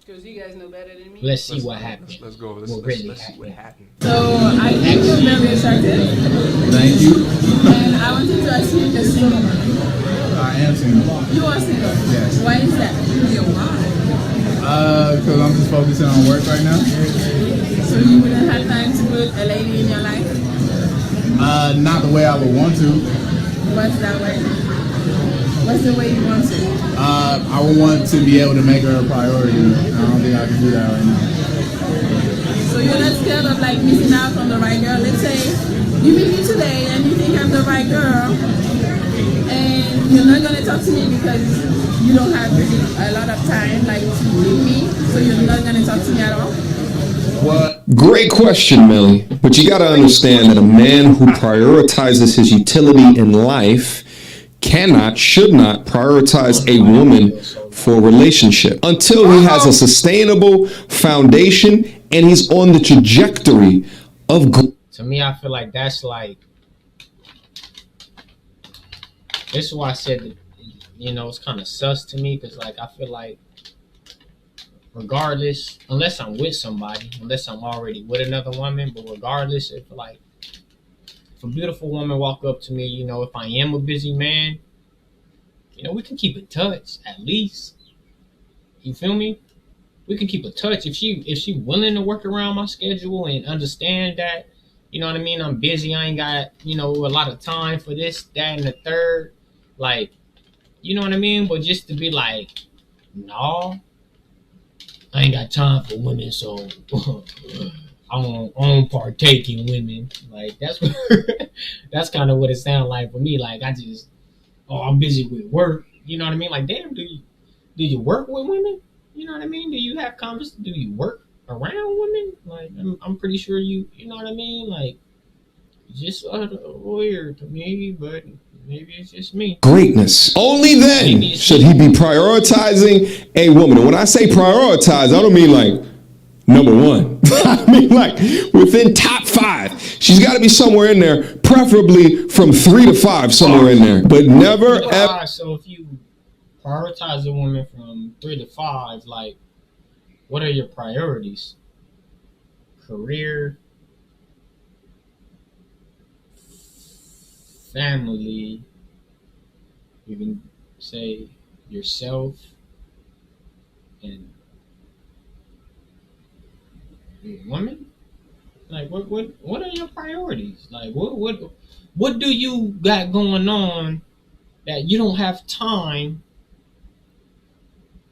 Because you guys know better than me. Let's see what happens. Let's go. Let's see what happened. So I think you're very attractive. Thank you. And I wanted to ask you if you're single. I am single. You are single? Yes. Why is that? Because I'm just focusing on work right now. So you wouldn't have time to put a lady in your life? Not the way I would want to. What's that way? What's the way you want to? I would want to be able to make her a priority. I don't think I can do that right now. So you're not scared of like missing out on the right girl? Let's say you meet me today and you think I'm the right girl and you're not going to talk to me because you don't have a lot of time like to meet me, so you're not going to talk to me at all? What? Great question, Millie. But you got to understand that a man who prioritizes his utility in life should not prioritize a woman for a relationship until he has a sustainable foundation and he's on the trajectory of growth. To me, I feel like that's like, this is why I said that, you know, it's kind of sus to me, because like I feel like regardless, unless I'm with somebody, unless I'm already with another woman, but regardless, if like if a beautiful woman walk up to me, you know, if I am a busy man, you know, we can keep in touch at least. You feel me? We can keep in touch if she willing to work around my schedule and understand that, you know what I mean, I'm busy, I ain't got, you know, a lot of time for this, that, and the third. Like, you know what I mean? But just to be like, no, I ain't got time for women, so I don't partake in women. Like, that's what, that's kind of what it sounds like for me. Like, I'm busy with work. You know what I mean? Like, damn, do you work with women? You know what I mean? Do you have conversations? Do you work around women? Like, I'm pretty sure you know what I mean? Like, just weird to me, but maybe it's just me. Greatness. Only then should he be prioritizing a woman. And when I say prioritize, I don't mean like number one. I mean like within top 5. She's got to be somewhere in there, preferably from 3 to 5, somewhere in there. But never ever. So if you prioritize a woman from 3 to 5, like, what are your priorities? Career, family, you can say yourself, and women. Like, what are your priorities? Like, what do you got going on that you don't have time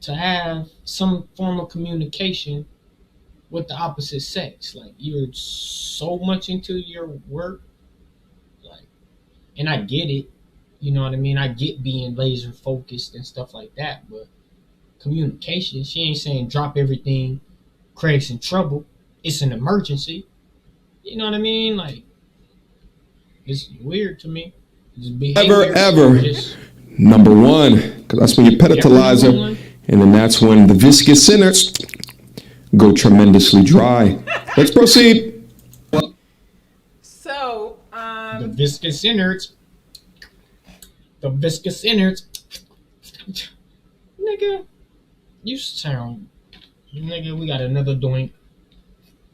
to have some form of communication with the opposite sex? Like, you're so much into your work, like, and I get it, you know what I mean? I get being laser focused and stuff like that, but communication, she ain't saying drop everything, Craig's in trouble, it's an emergency. You know what I mean? Like, it's weird to me. Ever. Number one, because that's when you pedestalize her, and then that's when the viscous innards go tremendously dry. Let's proceed. So, the viscous innards. Nigga, you sound. Nigga, we got another doink.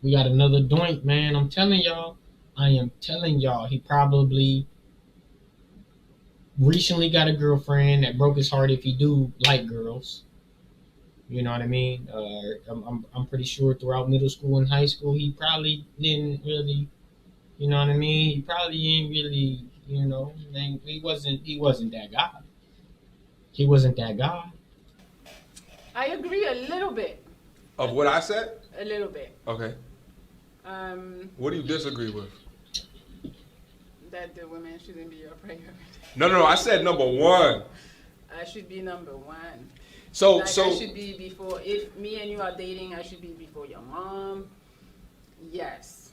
Man. I'm telling y'all. I am telling y'all. He probably recently got a girlfriend that broke his heart if he do like girls. You know what I mean? I'm pretty sure throughout middle school and high school, he probably didn't really, you know what I mean? He probably ain't really, you know, he wasn't that guy. He wasn't that guy. I agree a little bit. Of what I said? A little bit. Okay. What do you disagree with? That the women shouldn't be your priority. No, I said number one. I should be number one. So I should be before, if me and you are dating, I should be before your mom. Yes.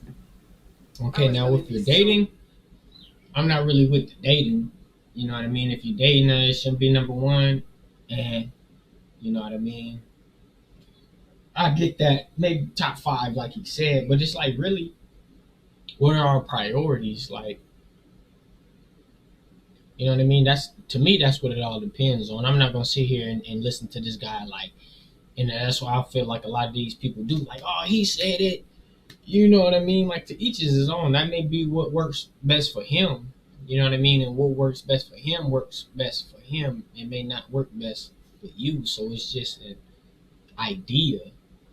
Okay, now if you're dating, I'm not really with the dating. You know what I mean? If you're dating, it shouldn't be number one. And, you know what I mean? I get that, maybe top 5, like he said, but it's like, really, what are our priorities? Like, you know what I mean? To me, that's what it all depends on. I'm not going to sit here and listen to this guy like, And that's why I feel like a lot of these people do. Like, oh, he said it. You know what I mean? Like, to each is his own. That may be what works best for him. You know what I mean? And what works best for him works best for him. It may not work best for you. So it's just an idea,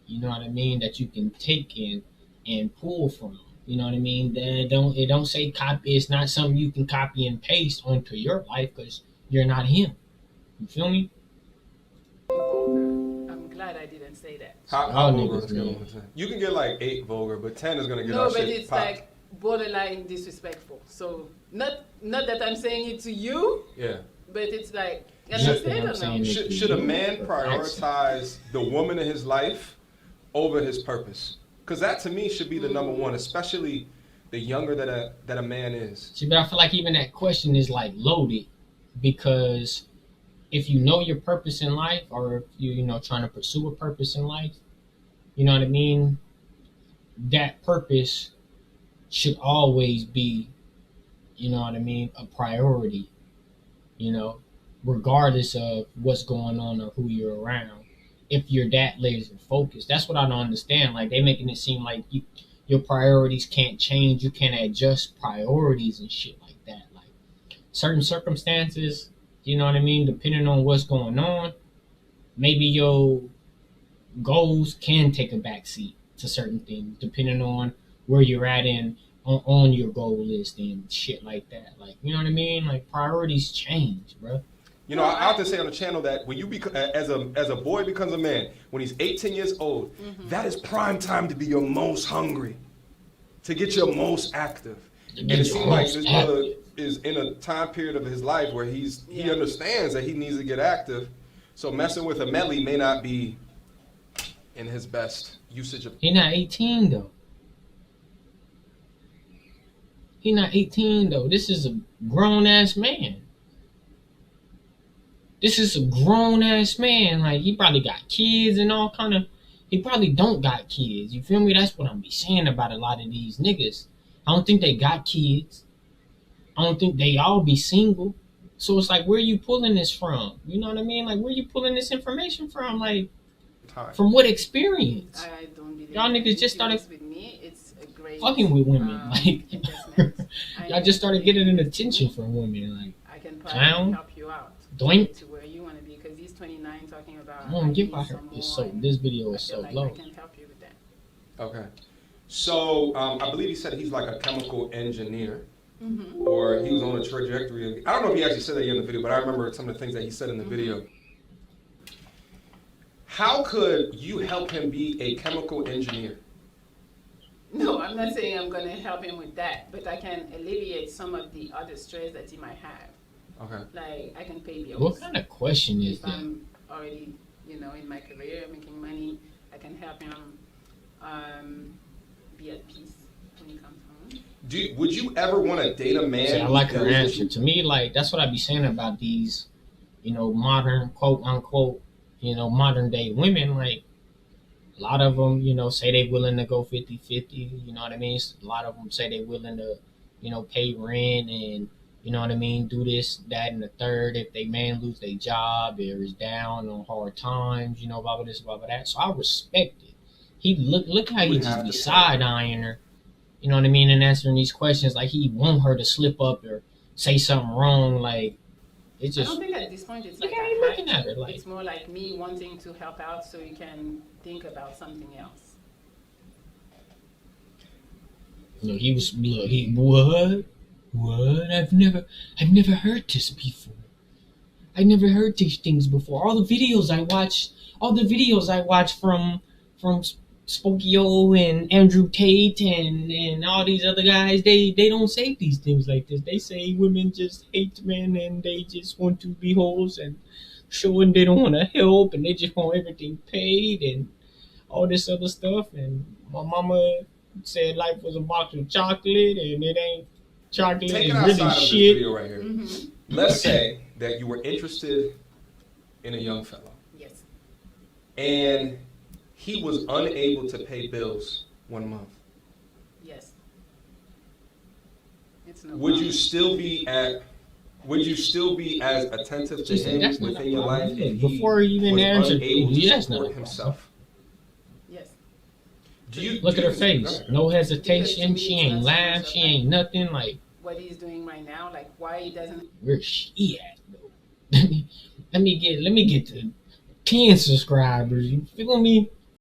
you know what I mean, that you can take in and pull from. You know what I mean? It don't say copy. It's not something you can copy and paste onto your life because you're not him. You feel me? I'm glad I didn't say that. How vulgar is scale on 10? You can get like 8 vulgar, but 10 is gonna get no, our but shit it's popped. like borderline disrespectful. So not that I'm saying it to you. Yeah. But it's like, you understand or no? Should a man prioritize the woman in his life over his purpose? Because that to me should be the number one, especially the younger that a man is. See, but I feel like even that question is like loaded, because if you know your purpose in life, or if you're trying to pursue a purpose in life, you know what I mean, that purpose should always be, you know what I mean, a priority, regardless of what's going on or who you're around. If you're that laser focused, that's what I don't understand. Like, they making it seem like your priorities can't change. You can't adjust priorities and shit like that. Like, certain circumstances, you know what I mean, depending on what's going on, maybe your goals can take a backseat to certain things, depending on where you're at on your goal list and shit like that. Like, you know what I mean? Like, priorities change, bro. I often say on the channel that when you as a boy becomes a man, when he's 18 years old, that is prime time to be your most hungry, to get your most active. And it seems like this brother is in a time period of his life where he understands that he needs to get active. So messing with a Melly may not be in his best usage of. He's not 18 though. He's not 18 though. This is a grown ass man. This is a grown-ass man. Like, he probably got kids and all kind of... He probably don't got kids. You feel me? That's what I'm be saying about a lot of these niggas. I don't think they got kids. I don't think they all be single. So it's like, where you pulling this from? You know what I mean? Like, where you pulling this information from? Like, from what experience? I don't believe y'all niggas just started... With me, it's a great, fucking with women. Like, y'all just started getting an attention from women. Like, I can probably help you out. Doink. To where you want to be, because he's 29 talking about. This video is so low. I can help you with that. Okay, so I believe he said he's like a chemical engineer, or he was on a trajectory. I don't know if he actually said that in the video, but I remember some of the things that he said in the video. How could you help him be a chemical engineer? No, I'm not saying I'm going to help him with that, but I can alleviate some of the other stress that he might have. Okay. Like, I can pay bills. What kind of question is that? If I'm already, in my career, making money, I can help him be at peace when he comes home. Would you ever want to date a man? See, I like her answer. To me, like, that's what I be saying about these, modern, quote unquote, modern day women. Like, a lot of them, say they willing to go 50-50. You know what I mean? A lot of them say they willing to, pay rent and, you know what I mean, do this, that, and the third. If they man lose their job or is down on hard times, blah, blah, this, blah, blah, that. So I respect it. He look how he just be side-eyeing her, you know what I mean, and answering these questions like he want her to slip up or say something wrong. Like, it's just. I don't think at this point it's like how you looking at her. Like, it's more like me wanting to help out so you can think about something else. What? I've never heard this before. I never heard these things before. All the videos I watch from Spokio and Andrew Tate and all these other guys, they don't say these things like this. They say women just hate men and they just want to be hoes and showing they don't want to help and they just want everything paid and all this other stuff. And my mama said life was a box of chocolate and it ain't. Chocolate Taking is really outside of shit. this video right here, let's say that you were interested in a young fellow. Yes. And he was unable to pay bills 1 month. Yes. Would you still be at would you still be as attentive to him within your life if before he even answered? Yes, no. Himself. Yes. Do you look at her face? No hesitation. She ain't laugh. She ain't nothing. Like what he's doing right now, like why he doesn't. Where's she at? Let me get to 10 subscribers. You feel me?